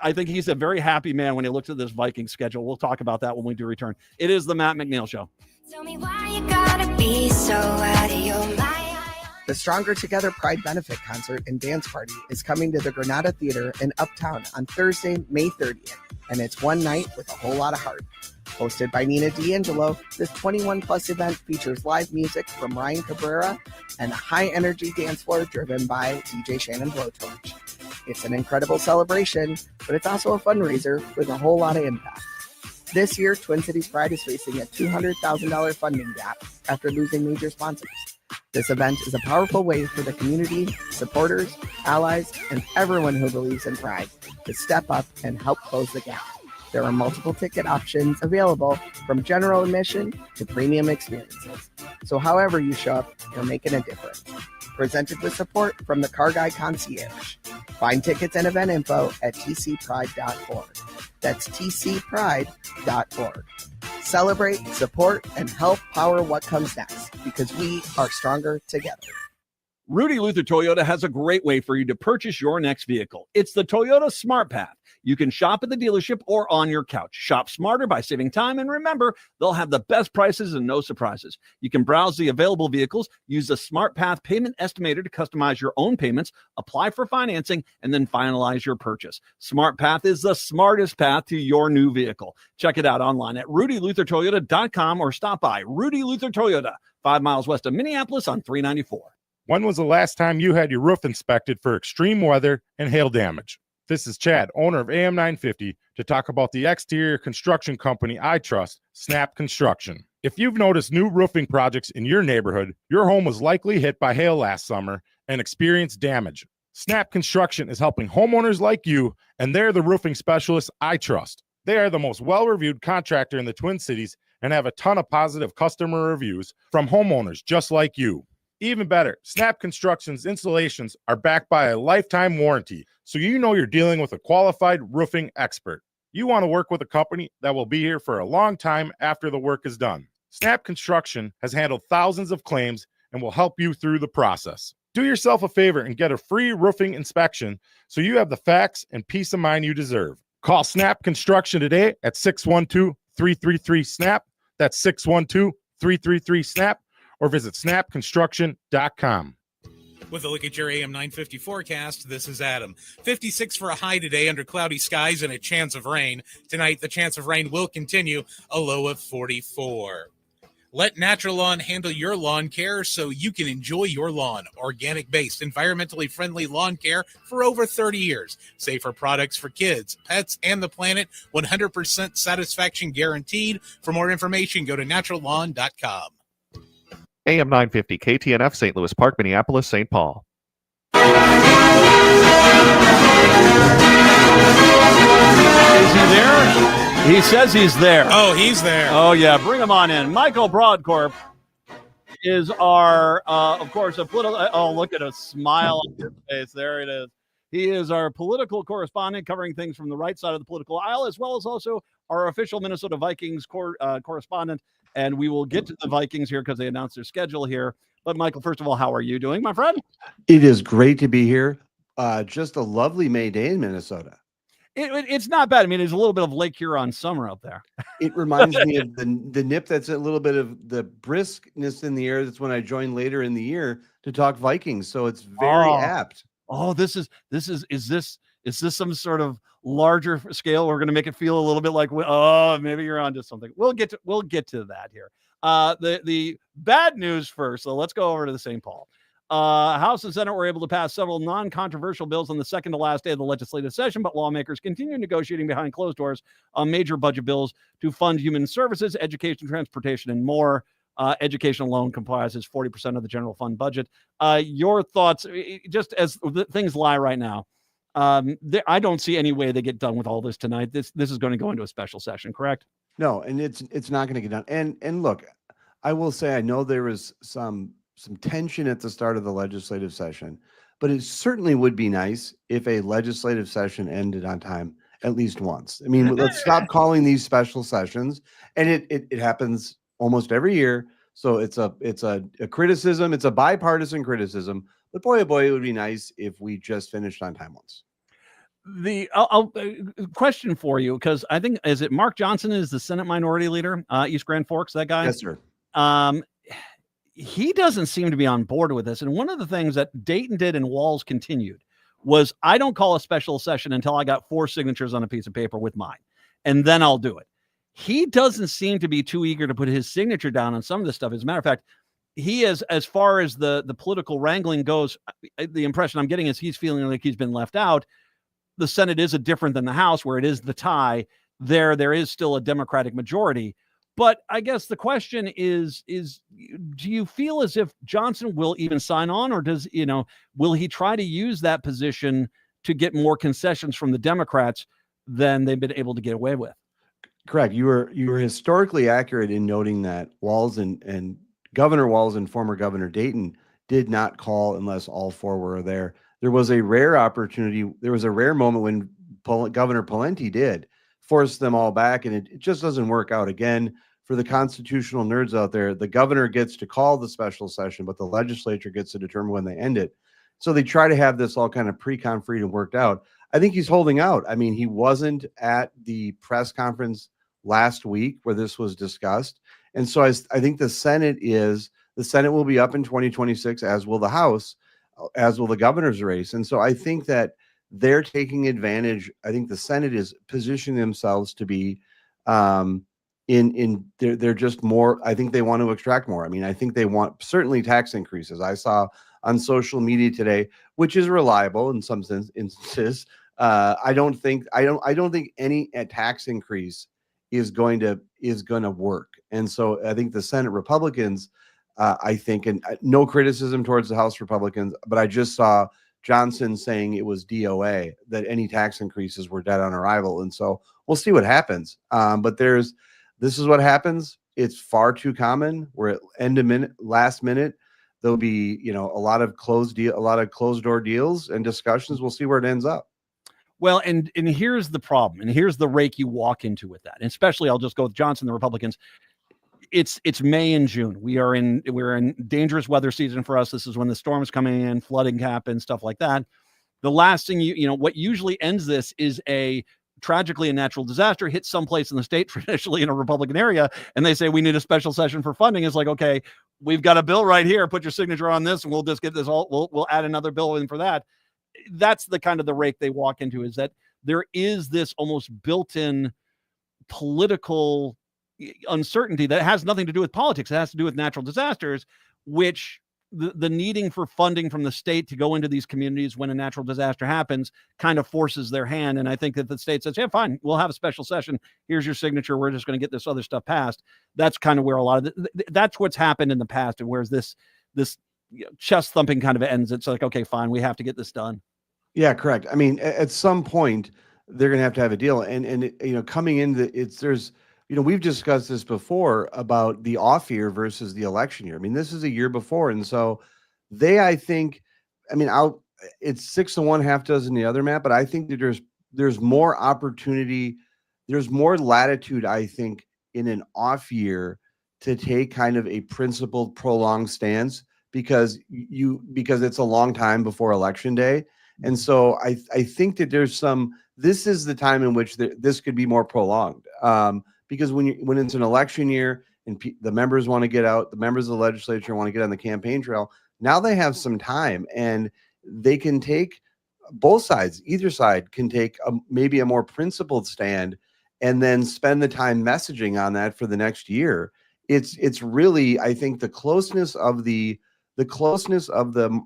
I think he's a very happy man when he looks at this Viking schedule. We'll talk about that when we do return. It is the Matt McNEIL Show. Tell me why you gotta be so out of your mind. The Stronger Together Pride Benefit Concert and Dance Party is coming to the Granada Theater in Uptown on Thursday, May 30th, and it's one night with a whole lot of heart. Hosted by Nina D'Angelo, this 21-plus event features live music from Ryan Cabrera and a high-energy dance floor driven by DJ Shannon Blowtorch. It's an incredible celebration, but it's also a fundraiser with a whole lot of impact. This year, Twin Cities Pride is facing a $200,000 funding gap after losing major sponsors. This event is a powerful way for the community, supporters, allies, and everyone who believes in Pride to step up and help close the gap. There are multiple ticket options available from general admission to premium experiences. So however you show up, you're making a difference. Presented with support from the Car Guy Concierge. Find tickets and event info at tcpride.org. That's tcpride.org. Celebrate, support, and help power what comes next, because we are stronger together. Rudy Luther Toyota has a great way for you to purchase your next vehicle. It's the Toyota Smart Path. You can shop at the dealership or on your couch. Shop smarter by saving time, and remember, they'll have the best prices and no surprises. You can browse the available vehicles, use the Smart Path payment estimator to customize your own payments, apply for financing, and then finalize your purchase. Smart Path is the smartest path to your new vehicle. Check it out online at rudyluthertoyota.com or stop by Rudy Luther Toyota, 5 miles west of Minneapolis on 394. When was the last time you had your roof inspected for extreme weather and hail damage? This is Chad, owner of AM 950, to talk about the exterior construction company I trust, Snap Construction. If you've noticed new roofing projects in your neighborhood, your home was likely hit by hail last summer and experienced damage. Snap Construction is helping homeowners like you, and they're the roofing specialists I trust. They are the most well-reviewed contractor in the Twin Cities and have a ton of positive customer reviews from homeowners just like you. Even better, Snap Construction's installations are backed by a lifetime warranty, so you know you're dealing with a qualified roofing expert. You want to work with a company that will be here for a long time after the work is done. Snap Construction has handled thousands of claims and will help you through the process. Do yourself a favor and get a free roofing inspection so you have the facts and peace of mind you deserve. Call Snap Construction today at 612-333-SNAP. That's 612-333-SNAP, or visit snapconstruction.com. With a look at your AM 950 forecast, this is Adam. 56 for a high today under cloudy skies and a chance of rain. Tonight, the chance of rain will continue, a low of 44. Let Natural Lawn handle your lawn care so you can enjoy your lawn. Organic-based, environmentally friendly lawn care for over 30 years. Safer products for kids, pets, and the planet. 100% satisfaction guaranteed. For more information, go to naturallawn.com. AM 950, KTNF, St. Louis Park, Minneapolis, St. Paul. Is he there? He says he's there. Oh, he's there. Oh, yeah. Bring him on in. Michael Broadcorp is our, of course, a political. Oh, look at a smile on his face. There it is. He is our political correspondent covering things from the right side of the political aisle, as well as also our official Minnesota Vikings correspondent. And we will get to the Vikings here because they announced their schedule here. But, Michael, first of all, how are you doing, my friend? It is great to be here. Just a lovely May day in Minnesota. It's not bad. I mean, there's a little bit of Lake Huron summer up there. It reminds me of the nip. That's a little bit of the briskness in the air. That's when I joined later in the year to talk Vikings. So it's very apt. Oh, is this some sort of larger scale? We're going to make it feel a little bit like, oh, maybe you're onto something. We'll get to that here. The bad news first. So let's go over to the St. Paul. House and Senate were able to pass several non-controversial bills on the second to last day of the legislative session, but lawmakers continue negotiating behind closed doors on major budget bills to fund human services, education, transportation, and more. Education alone comprises 40% of the general fund budget. Your thoughts, just as things lie right now, I don't see any way they get done with all this tonight. This is going to go into a special session, correct? No, and it's not going to get done. And look, I will say I know there was some tension at the start of the legislative session, but it certainly would be nice if a legislative session ended on time at least once. I mean, let's stop calling these special sessions, and it happens almost every year. So it's a criticism. It's a bipartisan criticism. But boy, oh boy, it would be nice if we just finished on time once. I'll question for you, because I think, is it Mark Johnson is the Senate Minority Leader, East Grand Forks, that guy? Yes, sir. He doesn't seem to be on board with this. And one of the things that Dayton did and Walls continued was, I don't call a special session until I got 4 signatures on a piece of paper with mine, and then I'll do it. He doesn't seem to be too eager to put his signature down on some of this stuff. As a matter of fact, he is, as far as the political wrangling goes, the impression I'm getting is he's feeling like he's been left out. The Senate is different than the House, where it is the tie. There is still a Democratic majority. But I guess the question is, do you feel as if Johnson will even sign on, or will he try to use that position to get more concessions from the Democrats than they've been able to get away with? Correct. You were historically accurate in noting that Walls and Governor Walls and former Governor Dayton did not call unless all 4 were there. There was a rare opportunity. There was a rare moment when Governor Pawlenty did force them all back, and it just doesn't work out. Again, for the constitutional nerds out there, the governor gets to call the special session, but the legislature gets to determine when they end it. So they try to have this all kind of pre-conferred and worked out. I think he's holding out. I mean, he wasn't at the press conference last week where this was discussed. And so I think the Senate will be up in 2026, as will the House, as will the governor's race. And so I think that they're taking advantage. I think the Senate is positioning themselves to be they're just more. I think they want to extract more. I mean, I think they want certainly tax increases. I saw on social media today, which is reliable in some instances, I don't think any tax increase is going to work. And so I think the Senate Republicans, I think, and no criticism towards the House Republicans, but I just saw Johnson saying it was DOA, that any tax increases were dead on arrival. And so we'll see what happens. But this is what happens. It's far too common. We're at last minute. There'll be, a lot of closed door deals and discussions. We'll see where it ends up. Well, and here's the problem, and here's the rake you walk into with that. And especially, I'll just go with Johnson, the Republicans. It's May and June. We're in dangerous weather season for us. This is when the storms coming in, flooding happens, stuff like that. The last thing what usually ends this is tragically a natural disaster hits someplace in the state, traditionally in a Republican area, and they say we need a special session for funding. It's like, okay, we've got a bill right here. Put your signature on this, and we'll just get this all. We'll add another bill in for that. That's the kind of the rake they walk into, is that there is this almost built-in political uncertainty that has nothing to do with politics. It has to do with natural disasters, which the needing for funding from the state to go into these communities when a natural disaster happens kind of forces their hand. And I think that the state says, yeah, fine, we'll have a special session. Here's your signature. We're just going to get this other stuff passed. That's kind of where a lot of that's what's happened in the past. And whereas this chest thumping kind of ends, it's like, okay, fine, we have to get this done. Yeah, correct. I mean, at some point they're going to have a deal. And coming into we've discussed this before about the off year versus the election year. I mean, this is a year before. And so it's 6-1, half dozen the other, Matt, but I think that there's more opportunity. There's more latitude, I think, in an off year to take kind of a principled, prolonged stance because it's a long time before election day. And so I think that this is the time in which this could be more prolonged. Because when it's an election year and the members want to get out, the members of the legislature want to get on the campaign trail, now they have some time and they can take both sides, either side can take maybe a more principled stand and then spend the time messaging on that for the next year. It's really, I think, the closeness of the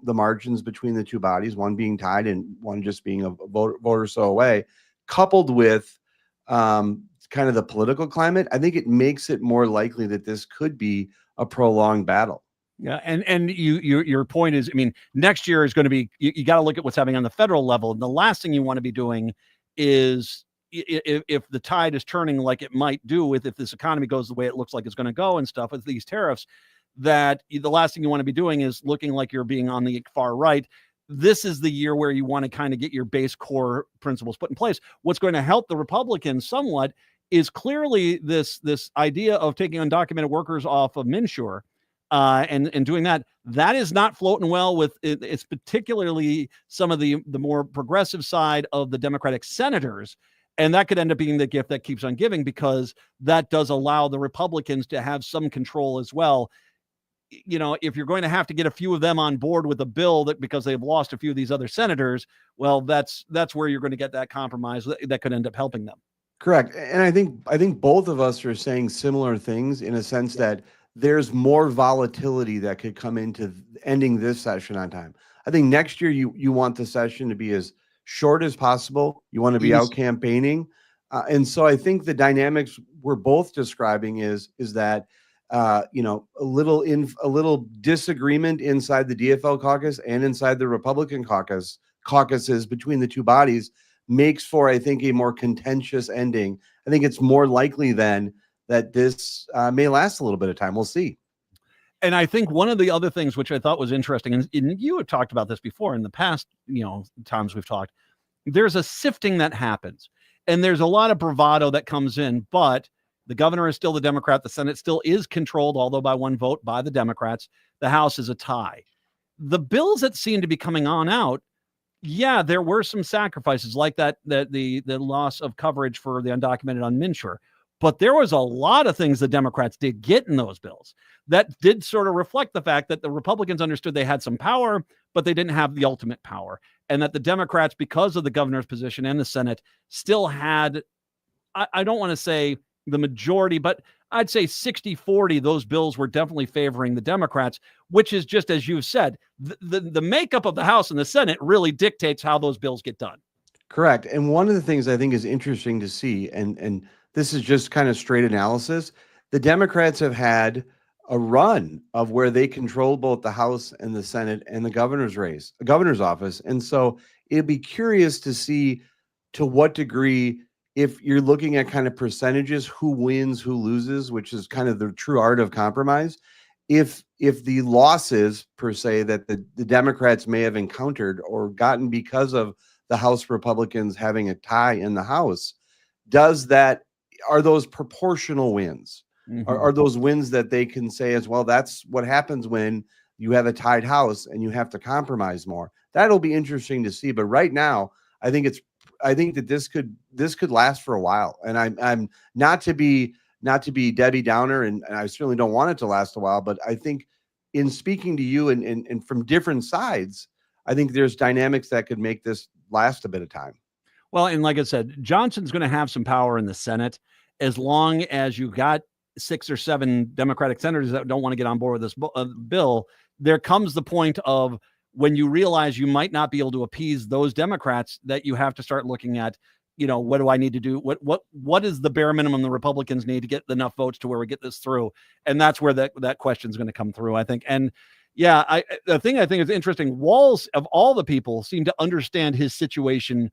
margins between the two bodies, one being tied and one just being a vote or so away, coupled with kind of the political climate, I think it makes it more likely that this could be a prolonged battle. Yeah, and your point is, I mean, next year is going to be, you got to look at what's happening on the federal level. And the last thing you want to be doing is, if the tide is turning like it might do if this economy goes the way it looks like it's going to go and stuff with these tariffs, that the last thing you want to be doing is looking like you're being on the far right. This is the year where you want to kind of get your base core principles put in place. What's going to help the Republicans somewhat is clearly this idea of taking undocumented workers off of MNsure and doing that is not floating well with it. It's particularly some of the more progressive side of the Democratic senators. And that could end up being the gift that keeps on giving, because that does allow the Republicans to have some control as well. If you're going to have to get a few of them on board with a bill that because they've lost a few of these other senators, well, that's where you're going to get that compromise that could end up helping them. Correct. And I think both of us are saying similar things in a sense that there's more volatility that could come into ending this session on time. I think next year you want the session to be as short as possible. You want to be out campaigning. And so I think the dynamics we're both describing is that a little disagreement inside the DFL caucus and inside the Republican caucuses between the two bodies makes for, I think, a more contentious ending. I think it's more likely then that this may last a little bit of time. We'll see. And I think one of the other things which I thought was interesting, and you have talked about this before in the past, times we've talked, there's a sifting that happens and there's a lot of bravado that comes in, but the governor is still the Democrat. The Senate still is controlled, although by one vote, by the Democrats. The House is a tie. The bills that seem to be coming on out, yeah, there were some sacrifices like that the loss of coverage for the undocumented on MNsure. But there was a lot of things the Democrats did get in those bills that did sort of reflect the fact that the Republicans understood they had some power, but they didn't have the ultimate power. And that the Democrats, because of the governor's position and the Senate, still had, I don't want to say the majority, but I'd say 60-40, those bills were definitely favoring the Democrats, which is just, as you've said, the makeup of the House and the Senate really dictates how those bills get done. Correct. And one of the things I think is interesting to see, and this is just kind of straight analysis, the Democrats have had a run of where they control both the House and the Senate and the governor's office. And so it'd be curious to see to what degree, if you're looking at kind of percentages, who wins, who loses, which is kind of the true art of compromise. If the losses per se that the Democrats may have encountered or gotten because of the House Republicans having a tie in the House, are those proportional wins? Are those wins that they can say as well? That's what happens when you have a tied House and you have to compromise more. That'll be interesting to see. But right now, I think that this could last for a while. And I'm not to be Debbie Downer, and I certainly don't want it to last a while. But I think in speaking to you and from different sides, I think there's dynamics that could make this last a bit of time. Well, and like I said, Johnson's going to have some power in the Senate as long as you got 6 or 7 Democratic senators that don't want to get on board with this bill. There comes the point of when you realize you might not be able to appease those Democrats, that you have to start looking at, what do I need to do? What is the bare minimum the Republicans need to get enough votes to where we get this through? And that's where that question is going to come through, I think. And yeah, the thing I think is interesting, Walz, of all the people, seem to understand his situation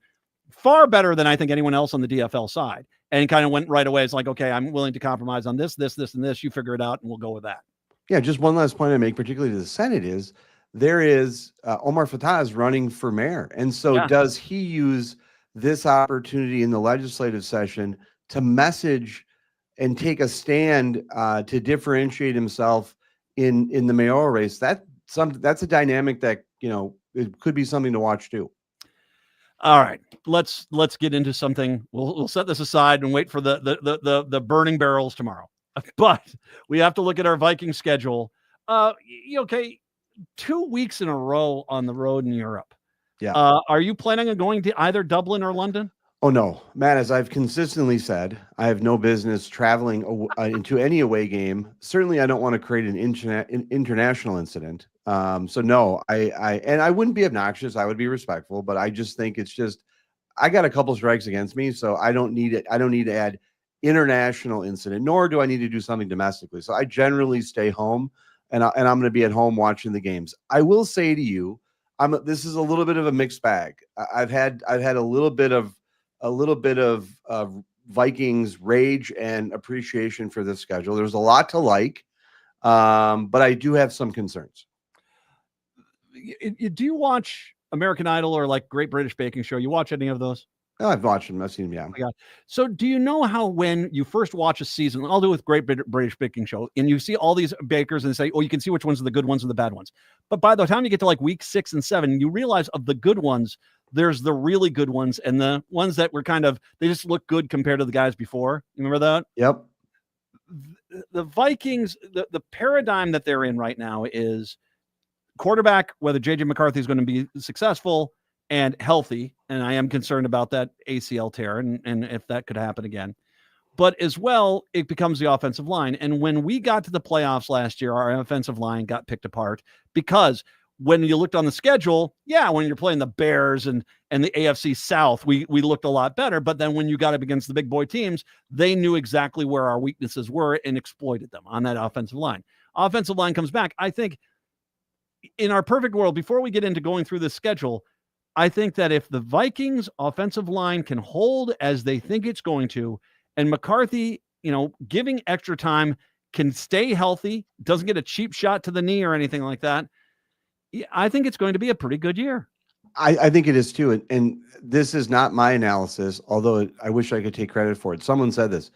far better than I think anyone else on the DFL side, and kind of went right away. It's like, okay, I'm willing to compromise on this, and this. You figure it out, and we'll go with that. Yeah, just one last point I make, particularly to the Senate, is there is Omar Fatah is running for mayor. And so does he use this opportunity in the legislative session to message and take a stand to differentiate himself in the mayoral race? That's a dynamic that, it could be something to watch too. All right, let's get into something. We'll set this aside and wait for the burning barrels tomorrow. But we have to look at our Viking schedule. Okay, 2 weeks in a row on the road in Europe. Yeah. Are you planning on going to either Dublin or London? Oh no, Matt, as I've consistently said, I have no business traveling into any away game. Certainly, I don't want to create an international incident. So no, I wouldn't be obnoxious. I would be respectful, but I just think I got a couple strikes against me, so I don't need it. I don't need to add international incident, nor do I need to do something domestically. So I generally stay home, and I'm going to be at home watching the games. I will say to you, this is a little bit of a mixed bag. I've had a little bit of Vikings rage and appreciation for this schedule. There's a lot to like, but I do have some concerns. Do you watch American Idol or like Great British Baking Show? You watch any of those? Oh, I've watched them. I've seen them, yeah. Oh my God. So do you know how when you first watch a season, I'll do with Great British Baking Show, and you see all these bakers and say, oh, you can see which ones are the good ones and the bad ones. But by the time you get to like week 6 and 7, you realize of the good ones, there's the really good ones and the ones that were they just look good compared to the guys before. You remember that? Yep. The Vikings, the paradigm that they're in right now is quarterback, whether J.J. McCarthy is going to be successful and healthy, and I am concerned about that ACL tear and if that could happen again. But as well, it becomes the offensive line. And when we got to the playoffs last year, our offensive line got picked apart because when you looked on the schedule, when you're playing the Bears and the AFC South, we looked a lot better. But then when you got up against the big boy teams, they knew exactly where our weaknesses were and exploited them on that offensive line. Offensive line comes back. I think in our perfect world, before we get into going through this schedule, I think that if the Vikings offensive line can hold as they think it's going to, and McCarthy, giving extra time, can stay healthy, doesn't get a cheap shot to the knee or anything like that, I think it's going to be a pretty good year. I think it is too. And this is not my analysis, although I wish I could take credit for it. Someone said this.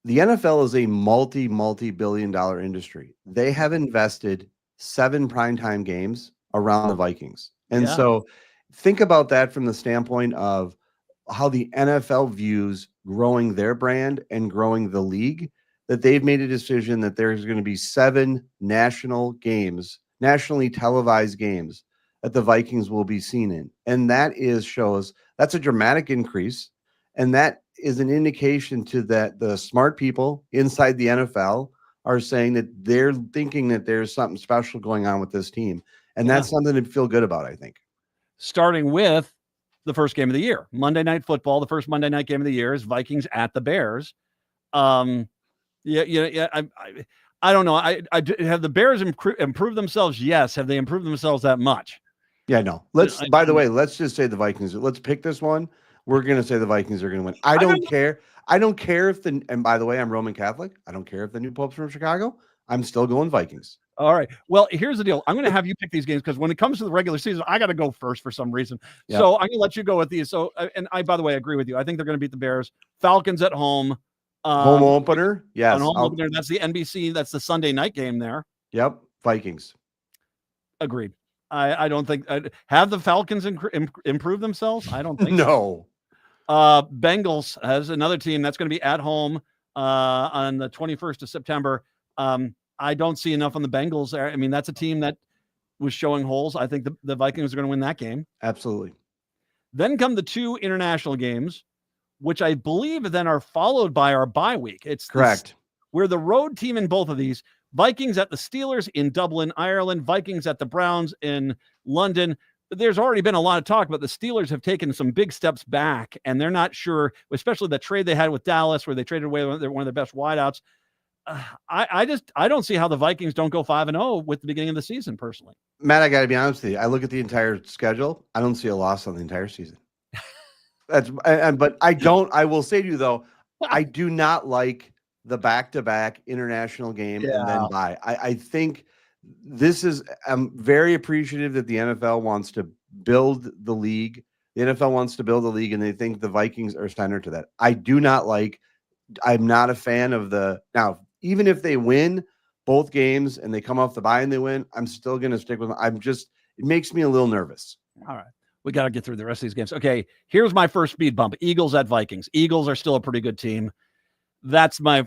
The NFL is a multi-billion-dollar industry. They have invested 7 primetime games around the Vikings. And so think about that from the standpoint of how the NFL views growing their brand and growing the league, that they've made a decision that there's going to be 7 nationally televised games that the Vikings will be seen in. And that's a dramatic increase. And that is an indication to that the smart people inside the NFL are saying that they're thinking that there's something special going on with this team. And that's something to feel good about, I think. Starting with the first game of the year. Monday Night Football, the first Monday night game of the year is Vikings at the Bears. I don't know. Have the Bears improved themselves? Yes. Have they improved themselves that much? Yeah, no. By the way, let's just say the Vikings. Let's pick this one. We're going to say the Vikings are going to win. I don't care. I don't care if and by the way, I'm Roman Catholic. I don't care if the new Pope's from Chicago. I'm still going Vikings. All right. Well, here's the deal. I'm going to have you pick these games because when it comes to the regular season, I got to go first for some reason. Yep. So I'm going to let you go with these. So, and I, by the way, agree with you. I think they're going to beat the Bears. Falcons at home. Home opener. Yes. Home opener. That's the NBC. That's the Sunday night game there. Yep. Vikings. Agreed. I don't think have the Falcons improve themselves. I don't think no. Bengals has another team that's going to be at home on the 21st of September. I don't see enough on the Bengals there. I mean, that's a team that was showing holes. I think the Vikings are going to win that game. Absolutely. Then come the two international games, which I believe then are followed by our bye week. It's correct. We're the road team in both of these. Vikings at the Steelers in Dublin, Ireland. Vikings at the Browns in London. There's already been a lot of talk, but the Steelers have taken some big steps back, and they're not sure, especially the trade they had with Dallas, where they traded away one of their best wideouts. I don't see how the Vikings don't go 5-0 with the beginning of the season, personally. Matt, I got to be honest with you. I look at the entire schedule. I don't see a loss on the entire season. But I will say to you though, I do not like the back-to-back international game and then bye. I think I'm very appreciative that the NFL wants to build the league. The NFL wants to build the league, and they think the Vikings are standard to that. I'm not a fan of now, even if they win both games and they come off the bye and they win, I'm still going to stick with them. It makes me a little nervous. All right. We got to get through the rest of these games. Okay. Here's my first speed bump. Eagles at Vikings. Eagles are still a pretty good team. That's my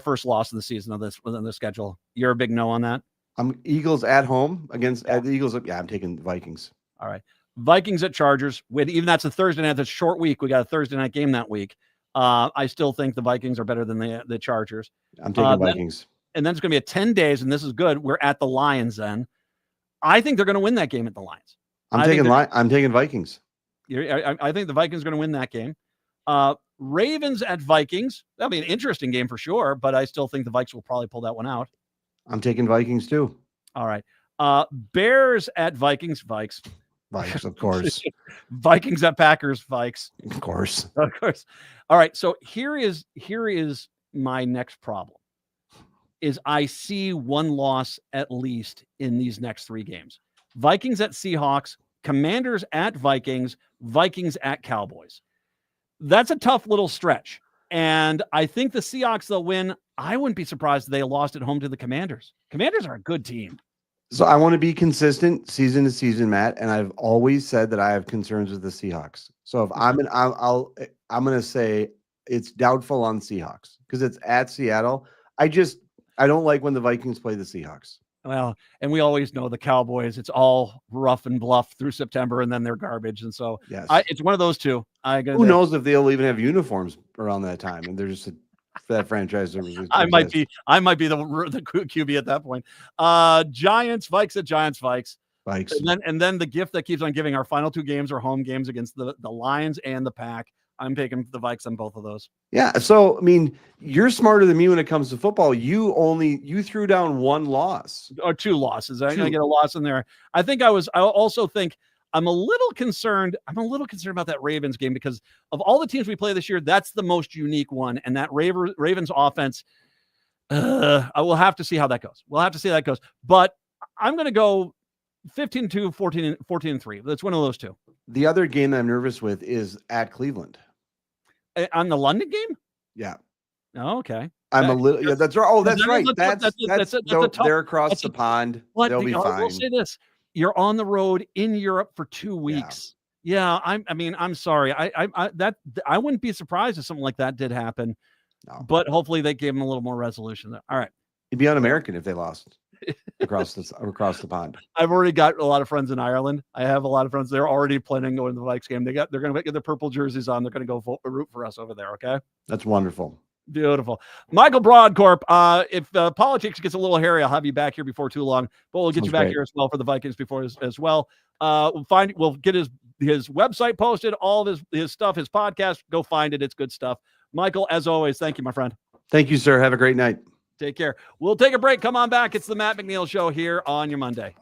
first loss of the season of this within the schedule. You're a big no on that. I'm Eagles at home against the Eagles. Yeah, I'm taking the Vikings. All right. Vikings at Chargers. Even that's a Thursday night. That's a short week. We got a Thursday night game that week. I still think the Vikings are better than the Chargers. I'm taking Vikings. And then it's going to be 10 days, and this is good. We're at the Lions then. I think they're going to win that game at the Lions. I'm taking Vikings. I think the Vikings are going to win that game. Ravens at Vikings. That'll be an interesting game for sure, but I still think the Vikes will probably pull that one out. I'm taking Vikings too. All right. Bears at Vikings. Vikes, of course. Vikings at Packers. Vikes. Of course. Of course. All right. So here is my next problem. Is I see one loss at least in these next three games. Vikings at Seahawks, Commanders at Vikings, Vikings at Cowboys. That's a tough little stretch. And I think the Seahawks, they'll win. I wouldn't be surprised if they lost at home to the Commanders. Commanders are a good team. So I want to be consistent season to season, Matt. And I've always said that I have concerns with the Seahawks. So if I'm going to say it's doubtful on Seahawks because it's at Seattle. I don't like when the Vikings play the Seahawks. Well, and we always know the Cowboys, it's all rough and bluff through September, and then they're garbage. And so yes. It's one of those two. Who knows if they'll even have uniforms around that time? And they're just that franchise. I might be the QB at that point. Giants, Vikes at Giants, Vikes. And then the gift that keeps on giving, our final two games are home games against the Lions and the Pack. I'm taking the Vikes on both of those. Yeah. So, I mean, you're smarter than me when it comes to football. You threw down one loss or two losses. I'm going to get a loss in there. I also think I'm a little concerned about that Ravens game because of all the teams we play this year, that's the most unique one. And that Ravens offense, I will have to see how that goes. We'll have to see how that goes. But I'm going to go 15-2, 14-3. That's one of those two. The other game that I'm nervous with is at Cleveland. On the London game? Yeah. Oh, okay. I'm a little. Yeah, that's right. Oh, that's right. They're across the pond. They'll be fine. I'll say this: you're on the road in Europe for 2 weeks. Yeah. I'm sorry. I wouldn't be surprised if something like that did happen. No. But hopefully they gave them a little more resolution there. All right. It'd be un-American if they lost across the pond. I've already got a lot of friends in Ireland. I have a lot of friends. They're already planning on going to the Vikes game. They're going to get their purple jerseys on. They're going to go root for us over there. Okay. That's wonderful. Beautiful. Michael Broadcorp. If politics gets a little hairy, I'll have you back here before too long, but we'll get you back here as well for the Vikings before as well. We'll get his his website posted, all of his stuff, his podcast. Go find it. It's good stuff. Michael, as always, thank you, my friend. Thank you, sir. Have a great night. Take care. We'll take a break. Come on back. It's the Matt McNeil Show here on your Monday.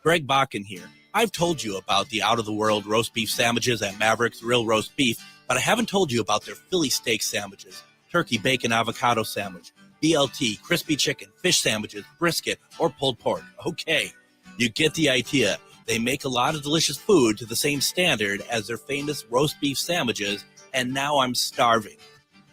Greg Bakken here. I've told you about the out-of-the-world roast beef sandwiches at Maverick's Real Roast Beef, but I haven't told you about their Philly steak sandwiches, turkey bacon avocado sandwich, BLT, crispy chicken, fish sandwiches, brisket, or pulled pork. Okay, you get the idea. They make a lot of delicious food to the same standard as their famous roast beef sandwiches, and now I'm starving.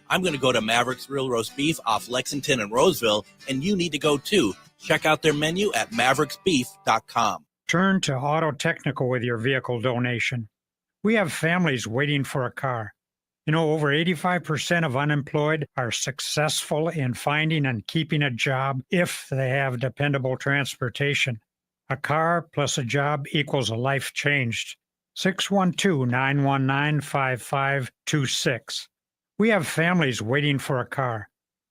I'm going to go to Maverick's Real Roast Beef off Lexington and Roseville, and you need to go too. Check out their menu at mavericksbeef.com. Turn to Auto Technical with your vehicle donation. We have families waiting for a car. You know, over 85% of unemployed are successful in finding and keeping a job if they have dependable transportation. A car plus a job equals a life changed. 612-919-5526. We have families waiting for a car.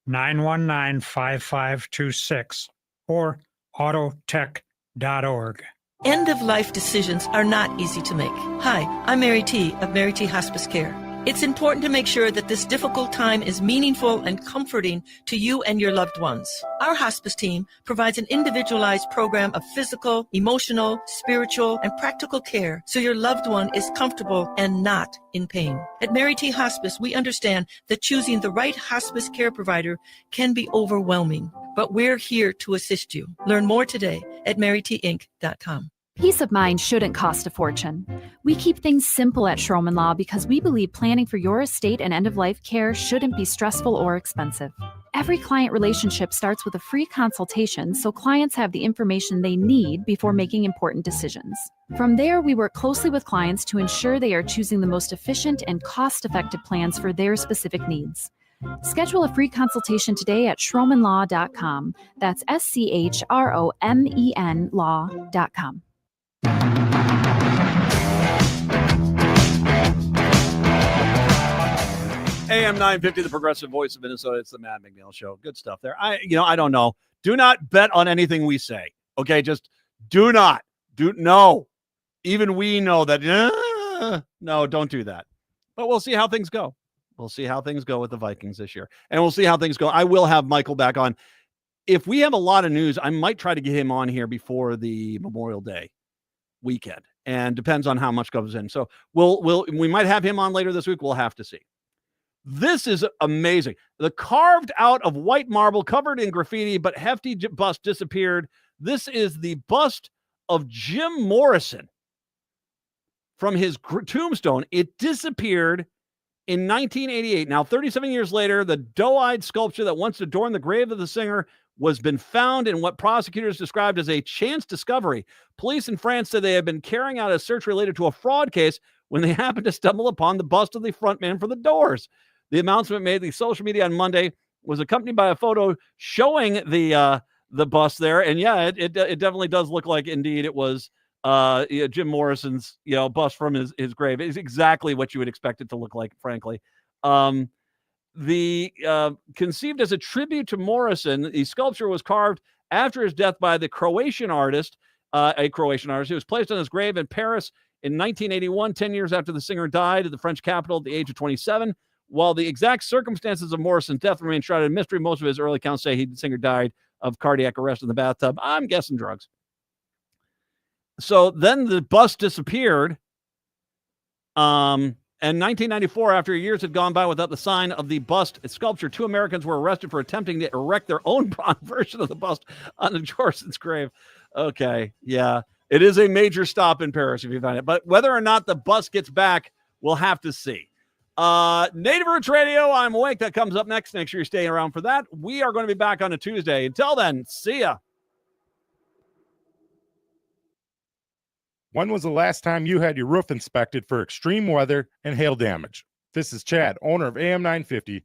919-5526 or autotech.org. End-of-life decisions are not easy to make. Hi, I'm Mary T. of Mary T. Hospice Care. It's important to make sure that this difficult time is meaningful and comforting to you and your loved ones. Our hospice team provides an individualized program of physical, emotional, spiritual, and practical care so your loved one is comfortable and not in pain. At Mary T. Hospice, we understand that choosing the right hospice care provider can be overwhelming, but we're here to assist you. Learn more today at marytinc.com. Peace of mind shouldn't cost a fortune. We keep things simple at Schroman Law because we believe planning for your estate and end-of-life care shouldn't be stressful or expensive. Every client relationship starts with a free consultation so clients have the information they need before making important decisions. From there, we work closely with clients to ensure they are choosing the most efficient and cost-effective plans for their specific needs. Schedule a free consultation today at schromanlaw.com. That's SCHROMEN law.com. AM 950, the progressive voice of Minnesota. It's the Matt McNeil Show. Good stuff there. I don't know. Do not bet on anything we say. Okay, just do not. No. Even we know that. No, don't do that. But we'll see how things go. We'll see how things go with the Vikings this year. And we'll see how things go. I will have Michael back on. If we have a lot of news, I might try to get him on here before the Memorial Day weekend. And depends on how much goes in. So we might have him on later this week. We'll have to see. This is amazing. The carved out of white marble, covered in graffiti, but hefty bust disappeared. This is the bust of Jim Morrison from his tombstone. It disappeared in 1988. Now, 37 years later, the doe-eyed sculpture that once adorned the grave of the singer was been found in what prosecutors described as a chance discovery. Police in France said they had been carrying out a search related to a fraud case when they happened to stumble upon the bust of the frontman for the Doors. The announcement made the social media on Monday was accompanied by a photo showing the bust there, and yeah, it definitely does look like indeed it was Jim Morrison's bust from his grave. It's exactly what you would expect it to look like, frankly. Conceived as a tribute to Morrison, the sculpture was carved after his death by the Croatian artist, a Croatian artist. He was placed on his grave in Paris in 1981, 10 years after the singer died at the French capital at the age of 27. While the exact circumstances of Morrison's death remain shrouded in mystery, most of his early accounts say the singer died of cardiac arrest in the bathtub. I'm guessing drugs. So then the bust disappeared. And 1994, after years had gone by without the sign of the bust sculpture, 2 Americans were arrested for attempting to erect their own bronze version of the bust on the Morrison's grave. Okay, yeah. It is a major stop in Paris if you find it. But whether or not the bust gets back, we'll have to see. Native Roots Radio, I'm Awake. That comes up next. Make sure you're staying around for that. We are going to be back on a Tuesday. Until then, see ya. When was the last time you had your roof inspected for extreme weather and hail damage? This is Chad, owner of AM 950,